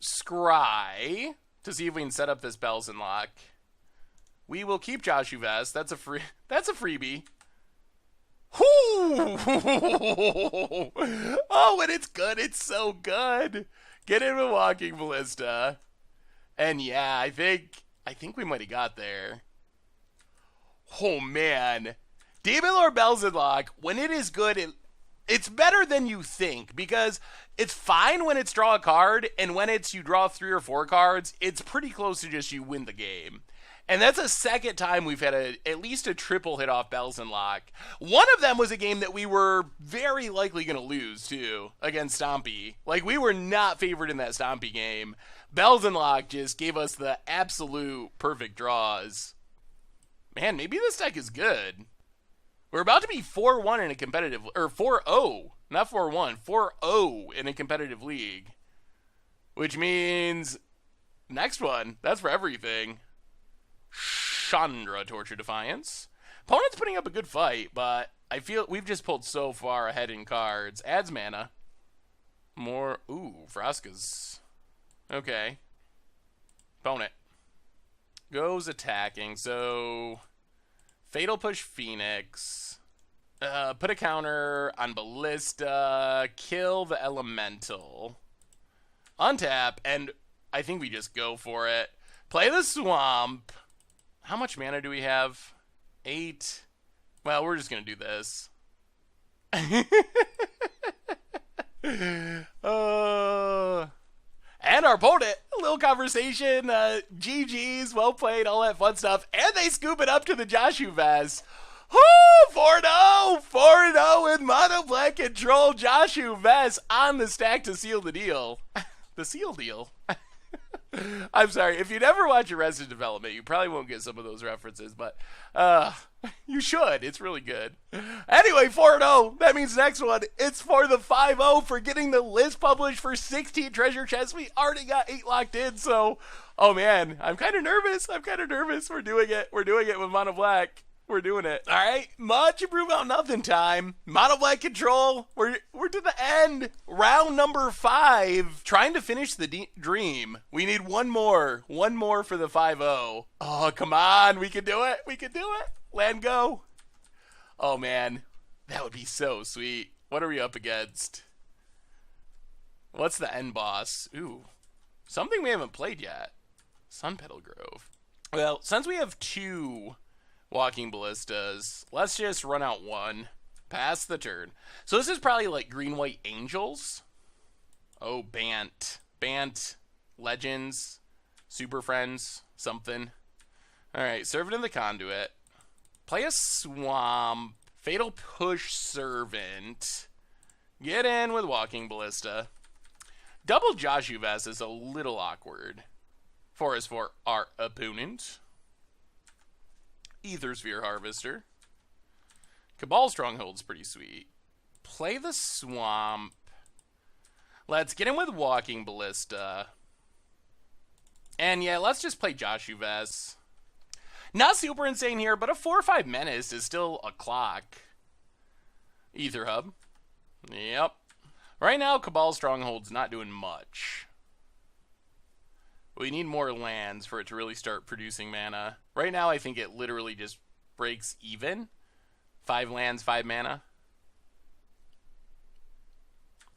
Scry to see if we can set up this Belzenlok. We will keep Josu Vess. That's a freebie. Oh, and it's good. It's so good. Get in with Walking Ballista. And yeah, I think we might have got there. Oh man. Demonlord Belzenlok, when it is good, it's better than you think, because it's fine when it's draw a card, and when it's you draw 3 or 4 cards, it's pretty close to just you win the game. And that's the second time we've had at least a triple hit off Belzenlok. One of them was a game that we were very likely going to lose, too, against Stompy. Like, we were not favored in that Stompy game. Belzenlok just gave us the absolute perfect draws. Man, maybe this deck is good. We're about to be 4-1 in a competitive... Or 4-0. Not 4-1. 4-0 in a competitive league. Which means... Next one. That's for everything. Chandra, Torture Defiance. Opponent's putting up a good fight, but I feel we've just pulled so far ahead in cards. Adds mana. More... Ooh, Vraska's... Okay. Opponent. Goes attacking, so... Fatal Push Phoenix. Put a counter on Ballista. Kill the Elemental. Untap, and I think we just go for it. Play the Swamp. How much mana do we have? 8. Well, we're just going to do this. And our opponent, a little conversation, GG's, well played, all that fun stuff, and they scoop it up to the Josu Vess. Woo! 4-0! 4-0 with Mono Black Control. Josu Vess on the stack to seal the deal. The seal deal. I'm sorry, if you never watch Arrested Development, you probably won't get some of those references, but you should. It's really good. Anyway, 4-0. That means next one, it's for the 5-0 for getting the list published for 16 treasure chests. We already got 8 locked in, so, oh man, I'm kind of nervous. We're doing it. We're doing it with Mono Black. We're doing it. All right, much Abrew about nothing time. Mono Black Control. We're to the end. Round number 5. Trying to finish the dream. We need one more. One more for the 5-0. Oh, come on. We can do it. We can do it. Land go. Oh, man. That would be so sweet. What are we up against? What's the end boss? Ooh. Something we haven't played yet. Sunpetal Grove. Well, since we have 2... Walking Ballistas, let's just run out 1. Pass the turn. So this is probably like Green-White Angels. Oh, Bant. Legends. Super Friends. Something. Alright, Servant of the Conduit. Play a Swamp. Fatal Push Servant. Get in with Walking Ballista. Double Josu Vess is a little awkward for us for our opponent. Ether Sphere Harvester. Cabal Stronghold's pretty sweet. Play the Swamp. Let's get in with Walking Ballista. And yeah, let's just play Josu Vess. Not super insane here, but a 4/5 Menace is still a clock. Ether Hub. Yep. Right now, Cabal Stronghold's not doing much. We need more lands for it to really start producing mana. Right now, I think it literally just breaks even. 5 lands, 5 mana.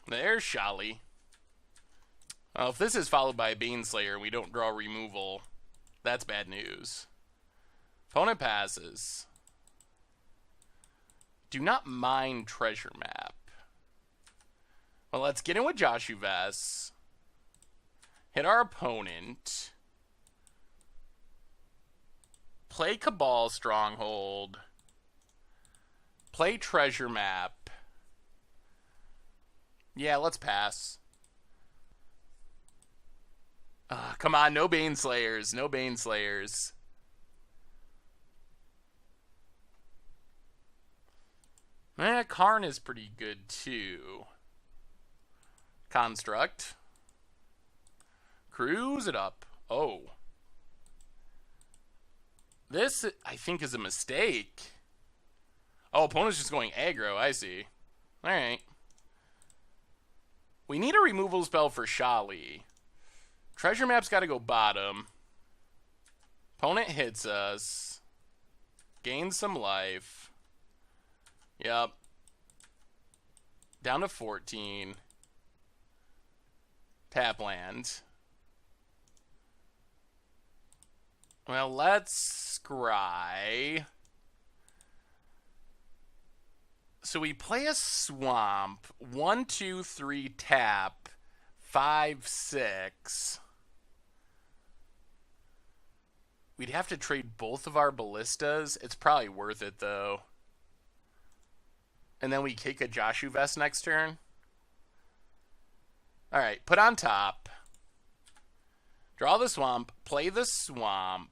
There's Shali. Well, if this is followed by a Baneslayer and we don't draw removal, that's bad news. Opponent passes. Do not mind Treasure Map. Well, let's get in with Josu Vess. Hit our opponent. Play Cabal Stronghold. Play Treasure Map. Yeah, let's pass. Come on, no Baneslayers. No Baneslayers. Karn is pretty good, too. Construct. Cruise it up. Oh. This, I think, is a mistake. Oh, opponent's just going aggro. I see. Alright. We need a removal spell for Shali. Treasure Map's got to go bottom. Opponent hits us. Gains some life. Yep. Down to 14. Tap land. Well, let's scry. So we play a Swamp. 1, 2, 3, tap. 5, 6. We'd have to trade both of our ballistas. It's probably worth it, though. And then we kick a Josu Vess next turn. Alright, put on top. Draw the Swamp. Play the Swamp.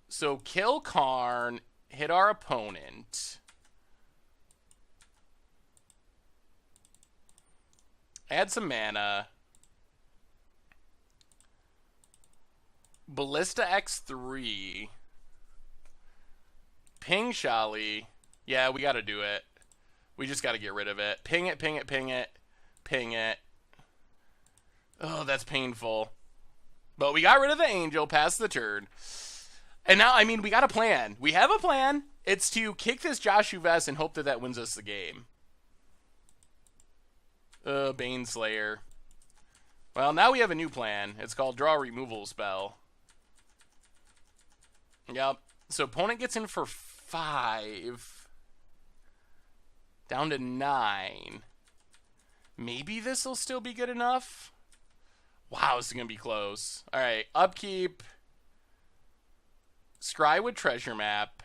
So kill Karn. Hit our opponent. Add some mana. Ballista X3. Ping Shali. Yeah, we gotta do it. We just gotta get rid of it. Ping it, ping it, ping it. Ping it. Oh, that's painful. But we got rid of the Angel, passed the turn. And now, I mean, we got a plan. We have a plan. It's to kick this Josu Vess and hope that that wins us the game. Baneslayer. Well, now we have a new plan. It's called Draw Removal Spell. Yep. So opponent gets in for 5. Down to 9. Maybe this will still be good enough. Wow, this is going to be close. All right, upkeep. Scry with Treasure Map.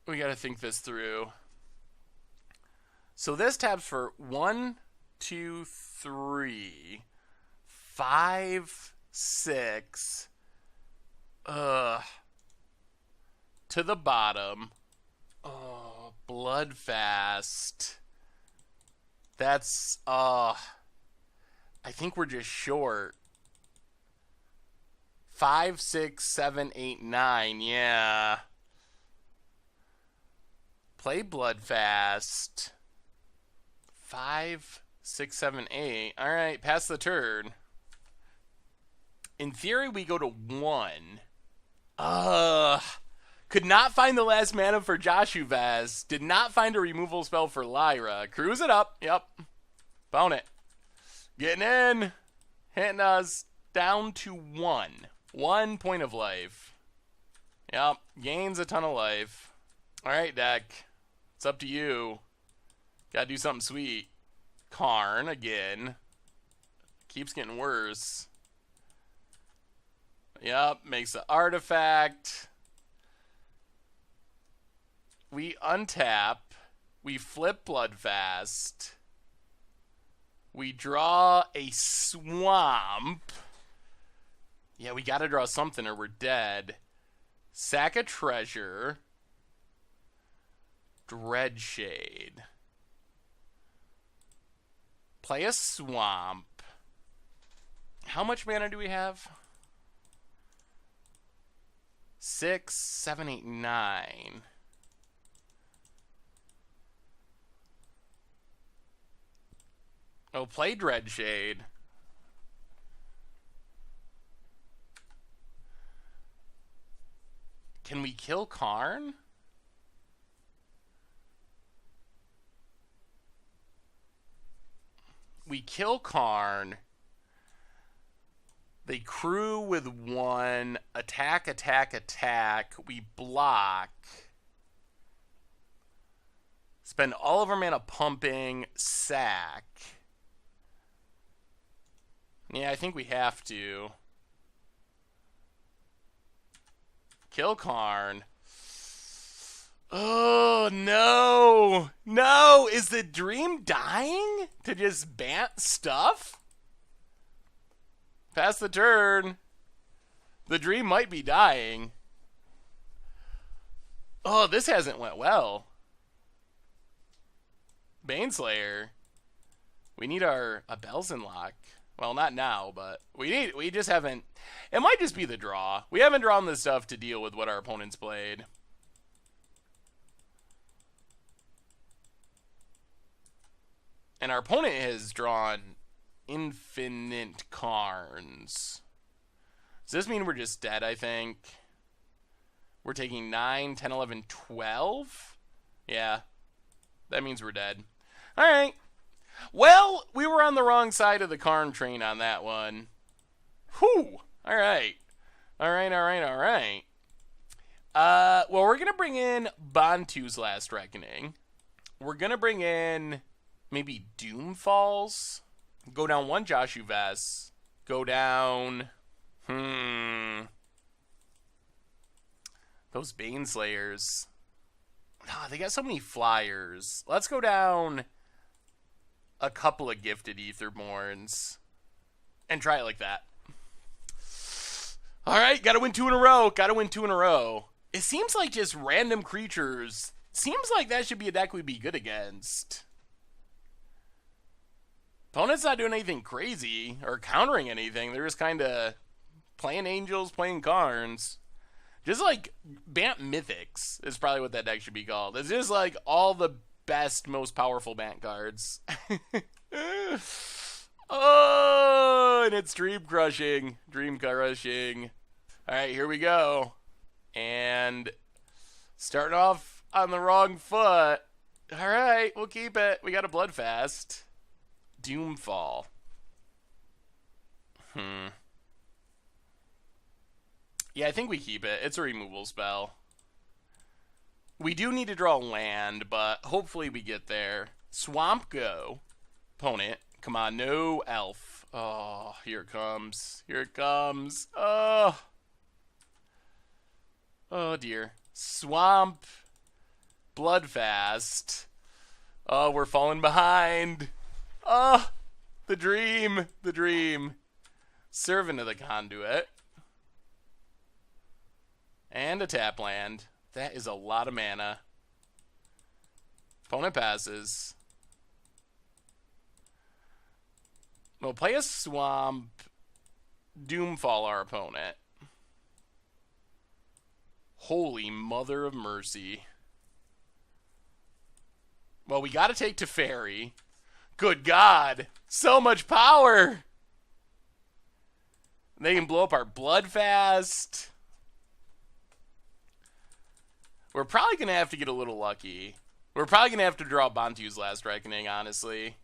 We got to think this through. So this taps for 1, 2, 3, 5, 6. To the bottom. Oh, Bloodfast. That's, I think we're just short. 5, 6, 7, 8, 9. Yeah. Play Bloodfast. 5, 6, 7, 8. All right, pass the turn. In theory, we go to 1. Could not find the last mana for Josu Vess. Did not find a removal spell for Lyra. Cruise it up. Yep. Bone it. Getting in. Hitting us down to 1. 1 point of life. Yep. Gains a ton of life. Alright, deck. It's up to you. Gotta do something sweet. Karn again. Keeps getting worse. Yep. Makes an artifact. We untap. We flip Bloodfast. We draw a swamp. Yeah, we gotta draw something or we're dead. Sack a treasure. Dreadshade. Play a swamp. How much mana do we have? 6, 7, 8, 9. Oh, play Dreadshade. Can we kill Karn? We kill Karn. They crew with 1. Attack, attack, attack. We block. Spend all of our mana pumping. Sack. Yeah, I think we have to. Kill Karn. Oh, no. No. Is the dream dying to just bant stuff? Pass the turn. The dream might be dying. Oh, this hasn't went well. Baneslayer. We need a Belzenlok. Well, not now, but we just haven't. It might just be the draw. We haven't drawn the stuff to deal with what our opponents played. And our opponent has drawn infinite Karns. Does this mean we're just dead, I think? We're taking 9, 10, 11, 12? Yeah. That means we're dead. Alright. Well, we were on the wrong side of the Karn train on that one. Whew. Alright. Alright. Well, we're going to bring in Bantu's Last Reckoning. We're going to bring in maybe Doom Falls. Go down 1 Josu Vess. Go down... Those Baneslayers. Oh, they got so many flyers. Let's go down a couple of Gifted Aetherborns and try it like that. Alright, gotta win 2 in a row. It seems like just random creatures. Seems like that should be a deck we'd be good against. Opponent's not doing anything crazy or countering anything. They're just kind of playing angels, playing Karns. Just like Bant Mythics is probably what that deck should be called. It's just like all the best, most powerful Bant cards. Oh, and it's Dream Crushing. Alright, here we go. And starting off on the wrong foot. Alright, we'll keep it. We got a Bloodfast. Doomfall. Yeah, I think we keep it. It's a removal spell. We do need to draw land, but hopefully we get there. Swamp go. Opponent. Come on, no elf. Oh, here it comes. Oh. Oh, dear. Swamp. Bloodfast. Oh, we're falling behind. Oh, the dream. Servant of the Conduit. And a tap land. That is a lot of mana. Opponent passes. We'll play a swamp. Doomfall our opponent. Holy mother of mercy. Well, we gotta take Teferi. Good God. So much power. They can blow up our Bloodfast. We're probably going to have to get a little lucky. We're probably going to have to draw Bantu's Last Reckoning, honestly.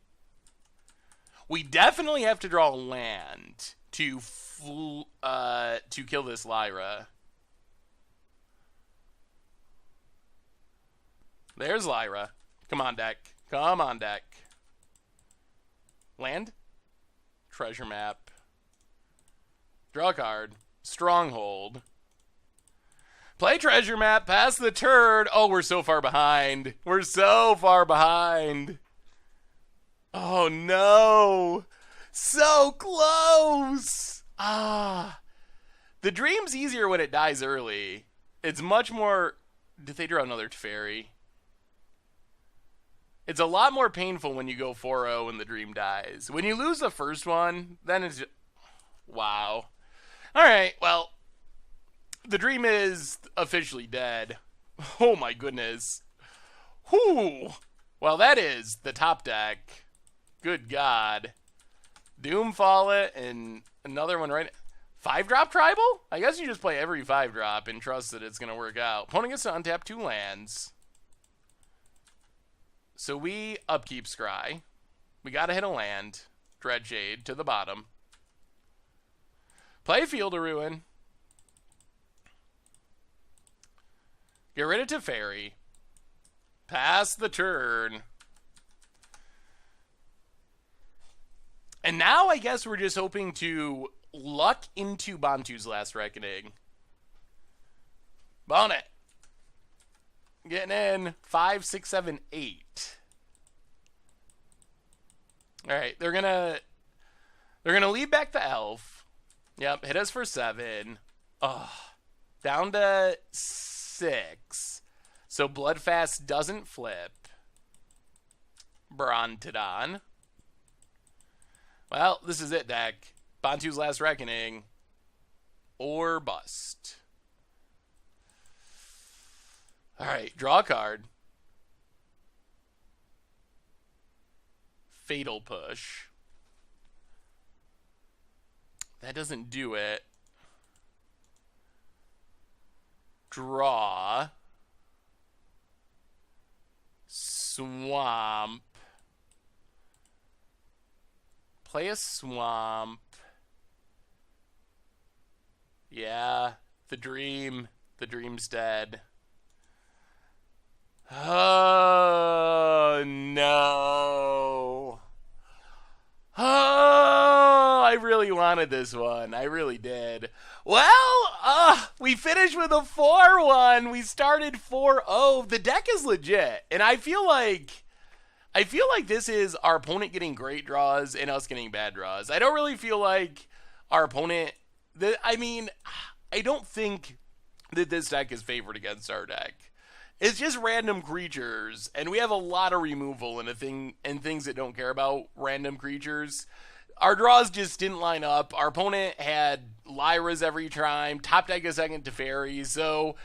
We definitely have to draw land to kill this Lyra. There's Lyra. Come on, deck. Land. Treasure map. Draw a card. Stronghold. Play treasure map, pass the turn. Oh, we're so far behind. We're so far behind. Oh, no. So close. Ah. The dream's easier when it dies early. It's much more... Did they draw another Teferi? It's a lot more painful when you go 4-0 and the dream dies. When you lose the first one, then it's just... Wow. Alright, well... The dream is officially dead. Oh my goodness. Whew. Well, that is the top deck. Good God. Doomfall it and another one right... 5-drop tribal? I guess you just play every 5-drop and trust that it's going to work out. Opponent gets to untap 2 lands. So we upkeep Scry. We got to hit a land. Dreadshade to the bottom. Play Field of Ruin. Get rid of Teferi. Pass the turn. And now I guess we're just hoping to luck into Bantu's Last Reckoning. Bonnet. Getting in 5, 6, 7, 8. Alright, they're gonna lead back the elf. Yep, hit us for 7. Ugh. Down to 6. So Bloodfast doesn't flip. Brontodon. Well, this is it, deck. Bantu's Last Reckoning. Or bust. Alright, draw a card. Fatal Push. That doesn't do it. Draw. Swamp. Play a swamp. Yeah, the dream's dead. Oh, no. Oh, I really wanted this one. I really did. Well, we finished with a 4-1. We started 4-0. The deck is legit, and I feel like this is our opponent getting great draws and us getting bad draws. I don't really feel like our opponent... I don't think that this deck is favored against our deck. It's just random creatures, and we have a lot of removal and things that don't care about random creatures. Our draws just didn't line up. Our opponent had Lyras every time, top deck a second Teferi, so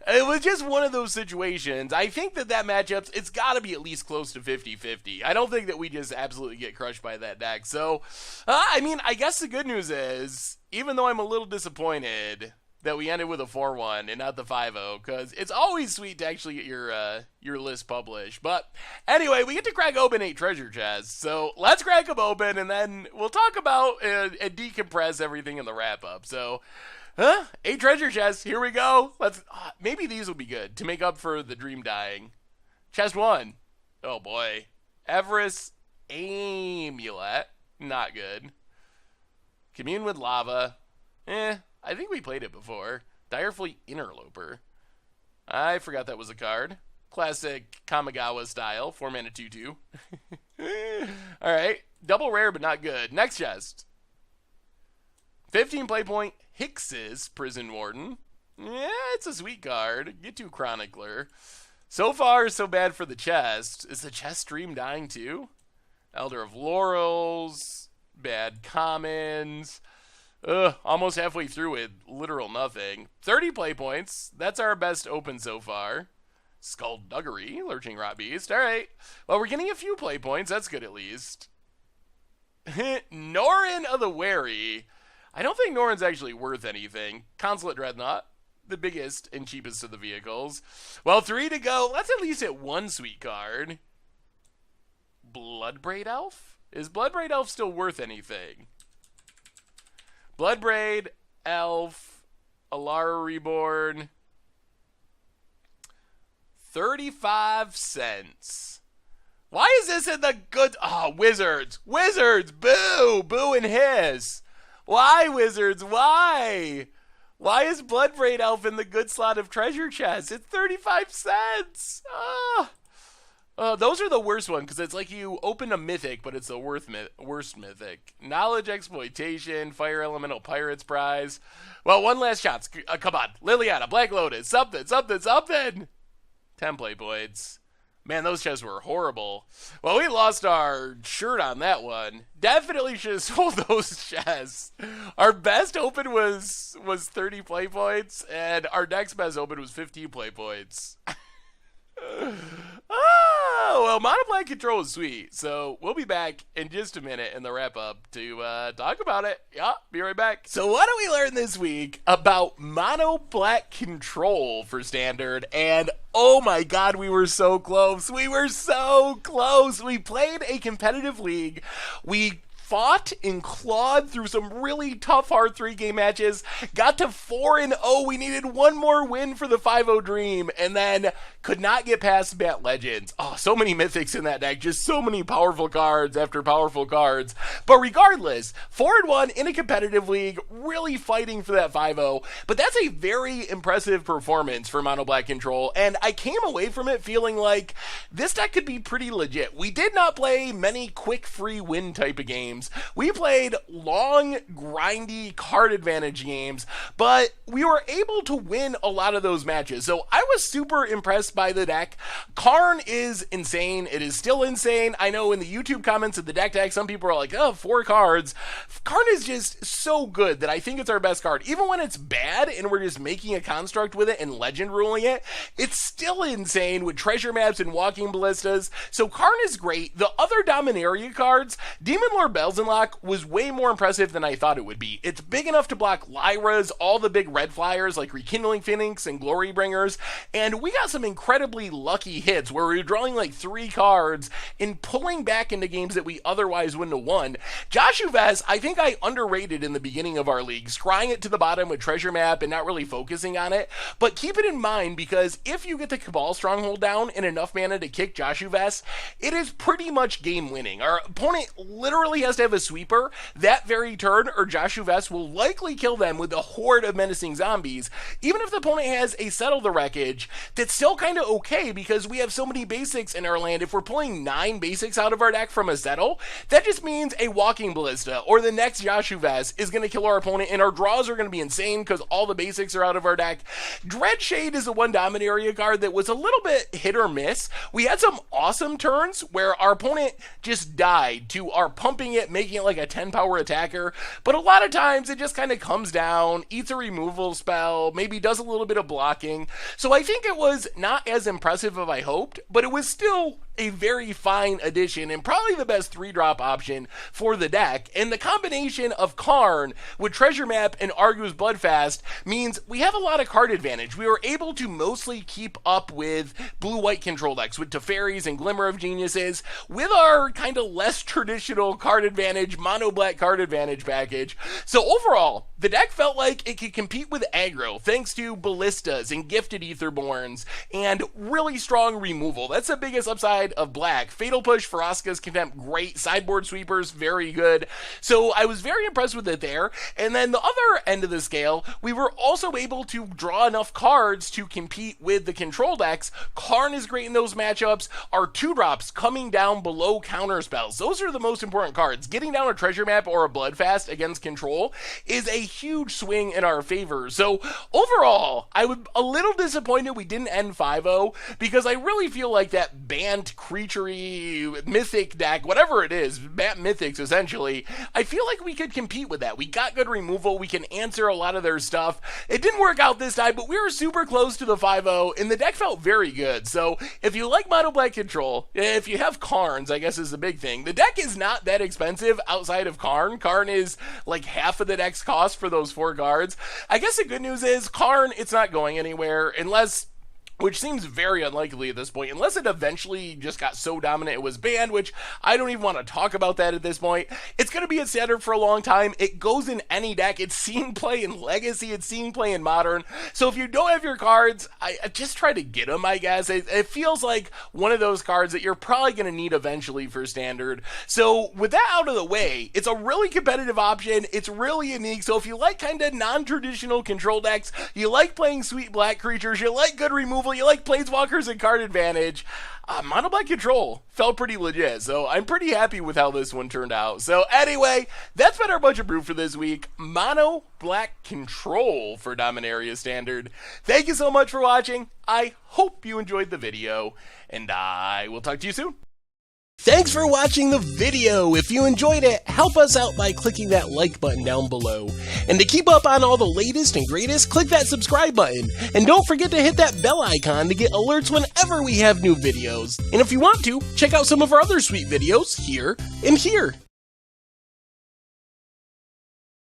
it was just one of those situations. I think that matchup, it's got to be at least close to 50-50. I don't think that we just absolutely get crushed by that deck. So, I guess the good news is, even though I'm a little disappointed that we ended with a 4-1 and not the 5-0, because it's always sweet to actually get your list published. But anyway, we get to crack open 8 treasure chests, so let's crack them open, and then we'll talk about and decompress everything in the wrap-up. So, 8 treasure chests, here we go. Maybe these will be good to make up for the dream dying. Chest 1. Oh boy. Everest Amulet. Not good. Commune with Lava. I think we played it before. Direfleet Interloper. I forgot that was a card. Classic Kamigawa style. 4-mana 2-2. Alright. Double rare, but not good. Next chest. 15 play point. Hix's Prison Warden. Yeah, it's a sweet card. Get to Chronicler. So far, so bad for the chest. Is the chest stream dying too? Elder of Laurels. Bad commons. Almost halfway through with literal nothing. 30 play points. That's our best open so far. Skullduggery, Lurching Rot Beast. Alright. Well, we're getting a few play points. That's good at least. Norin of the Wary. I don't think Norin's actually worth anything. Consulate Dreadnought. The biggest and cheapest of the vehicles. Well, 3 to go. Let's at least hit one sweet card. Bloodbraid Elf? Is Bloodbraid Elf still worth anything? Bloodbraid, Elf, Alara Reborn, 35 cents. Why is this in the good... Oh, Wizards. Wizards, boo. Boo and hiss. Why, Wizards? Why? Why is Bloodbraid Elf in the good slot of treasure chest? It's 35 cents. Those are the worst one because it's like you open a mythic, but it's the worst mythic. Knowledge Exploitation, Fire Elemental Pirates Prize. Well, one last shot. Come on. Liliana, Black Lotus, something. Template points. Man, those chests were horrible. Well, we lost our shirt on that one. Definitely should have sold those chests. Our best open was 30 play points, and our next best open was 15 play points. Oh, well, Mono Black Control is sweet. So we'll be back in just a minute in the wrap up to talk about it. Yeah, be right back. So what do we learn this week about Mono Black Control for Standard? And oh my god, we were so close. We played a competitive league. We fought and clawed through some really tough hard 3-game matches, got to 4-0. We needed one more win for the 5-0 dream, and then could not get past Bat Legends. Oh, so many mythics in that deck, just so many powerful cards after powerful cards. But regardless, 4-1 in a competitive league, really fighting for that 5-0. But that's a very impressive performance for Mono Black Control, and I came away from it feeling like this deck could be pretty legit. We did not play many quick free win type of games. We played long, grindy card advantage games, but we were able to win a lot of those matches. So I was super impressed by the deck. Karn is insane. It is still insane. I know in the YouTube comments of the deck, some people are like, oh, 4 cards. Karn is just so good that I think it's our best card. Even when it's bad and we're just making a construct with it and legend ruling it, it's still insane with treasure maps and walking ballistas. So Karn is great. The other Dominaria cards, Demonlord Belzenlok was way more impressive than I thought it would be. It's big enough to block Lyras, all the big red flyers like Rekindling Phoenix and Glory Bringers, and we got some incredibly lucky hits where we were drawing like 3 cards and pulling back into games that we otherwise wouldn't have won. Josu Vess, I think I underrated in the beginning of our league, scrying it to the bottom with Treasure Map and not really focusing on it, but keep it in mind because if you get the Cabal Stronghold down and enough mana to kick Josu Vess, it is pretty much game winning. Our opponent literally has to have a sweeper that very turn or Josu Vess will likely kill them with a horde of menacing zombies. Even if the opponent has a Settle the Wreckage, that's still kind of okay because we have so many basics in our land. If we're pulling 9 basics out of our deck from a Settle, that just means a Walking Ballista or the next Josu Vess is going to kill our opponent, and our draws are going to be insane because all the basics are out of our deck. Dreadshade is the one Dominaria card that was a little bit hit or miss. We had some awesome turns where our opponent just died to our pumping it, making it like a 10 power attacker, but a lot of times it just kind of comes down, eats a removal spell, maybe does a little bit of blocking. So I think it was not as impressive as I hoped, but it was still a very fine addition and probably the best 3-drop option for the deck. And the combination of Karn with Treasure Map and Arguel's Bloodfast means we have a lot of card advantage. We were able to mostly keep up with blue-white control decks with Teferis and Glimmer of Geniuses with our kind of less traditional card advantage, mono-black card advantage package. So overall, the deck felt like it could compete with aggro thanks to Ballistas and Gifted Aetherborns and really strong removal. That's the biggest upside of black. Fatal Push, Faraska's Contempt, great. Sideboard Sweepers, very good. So I was very impressed with it there. And then the other end of the scale, we were also able to draw enough cards to compete with the control decks. Karn is great in those matchups. Our 2-drops coming down below counter spells. Those are the most important cards. Getting down a Treasure Map or a Bloodfast against control is a huge swing in our favor. So overall, I was a little disappointed we didn't end 5-0 because I really feel like that banned creaturey mythic deck, whatever it is, bat mythics essentially, I feel like we could compete with that. We got good removal. We can answer a lot of their stuff. It didn't work out this time, but we were super close to the 5-0 and the deck felt very good. So if you like Mono Black Control, if you have Karns, I guess is the big thing. The deck is not that expensive outside of Karn. Karn is like half of the deck's cost for those 4 cards. I guess the good news is Karn, it's not going anywhere unless
which seems very unlikely at this point, unless it eventually just got so dominant it was banned, which I don't even want to talk about that at this point. It's going to be a standard for a long time. It goes in any deck. It's seen play in Legacy. It's seen play in Modern. So if you don't have your cards, I just try to get them, I guess. It feels like one of those cards that you're probably going to need eventually for Standard. So with that out of the way, it's a really competitive option. It's really unique. So if you like kind of non-traditional control decks, you like playing sweet black creatures, you like good removal, you like Planeswalkers and card advantage, Mono Black Control felt pretty legit, so I'm pretty happy with how this one turned out. So anyway, that's been our budget brew for this week. Mono Black Control for Dominaria Standard. Thank you so much for watching. I hope you enjoyed the video, and I will talk to you soon. Thanks for watching the video. If you enjoyed it, help us out by clicking that like button down below. And to keep up on all the latest and greatest, click that subscribe button. And don't forget to hit that bell icon to get alerts whenever we have new videos. And if you want to, check out some of our other sweet videos here and here.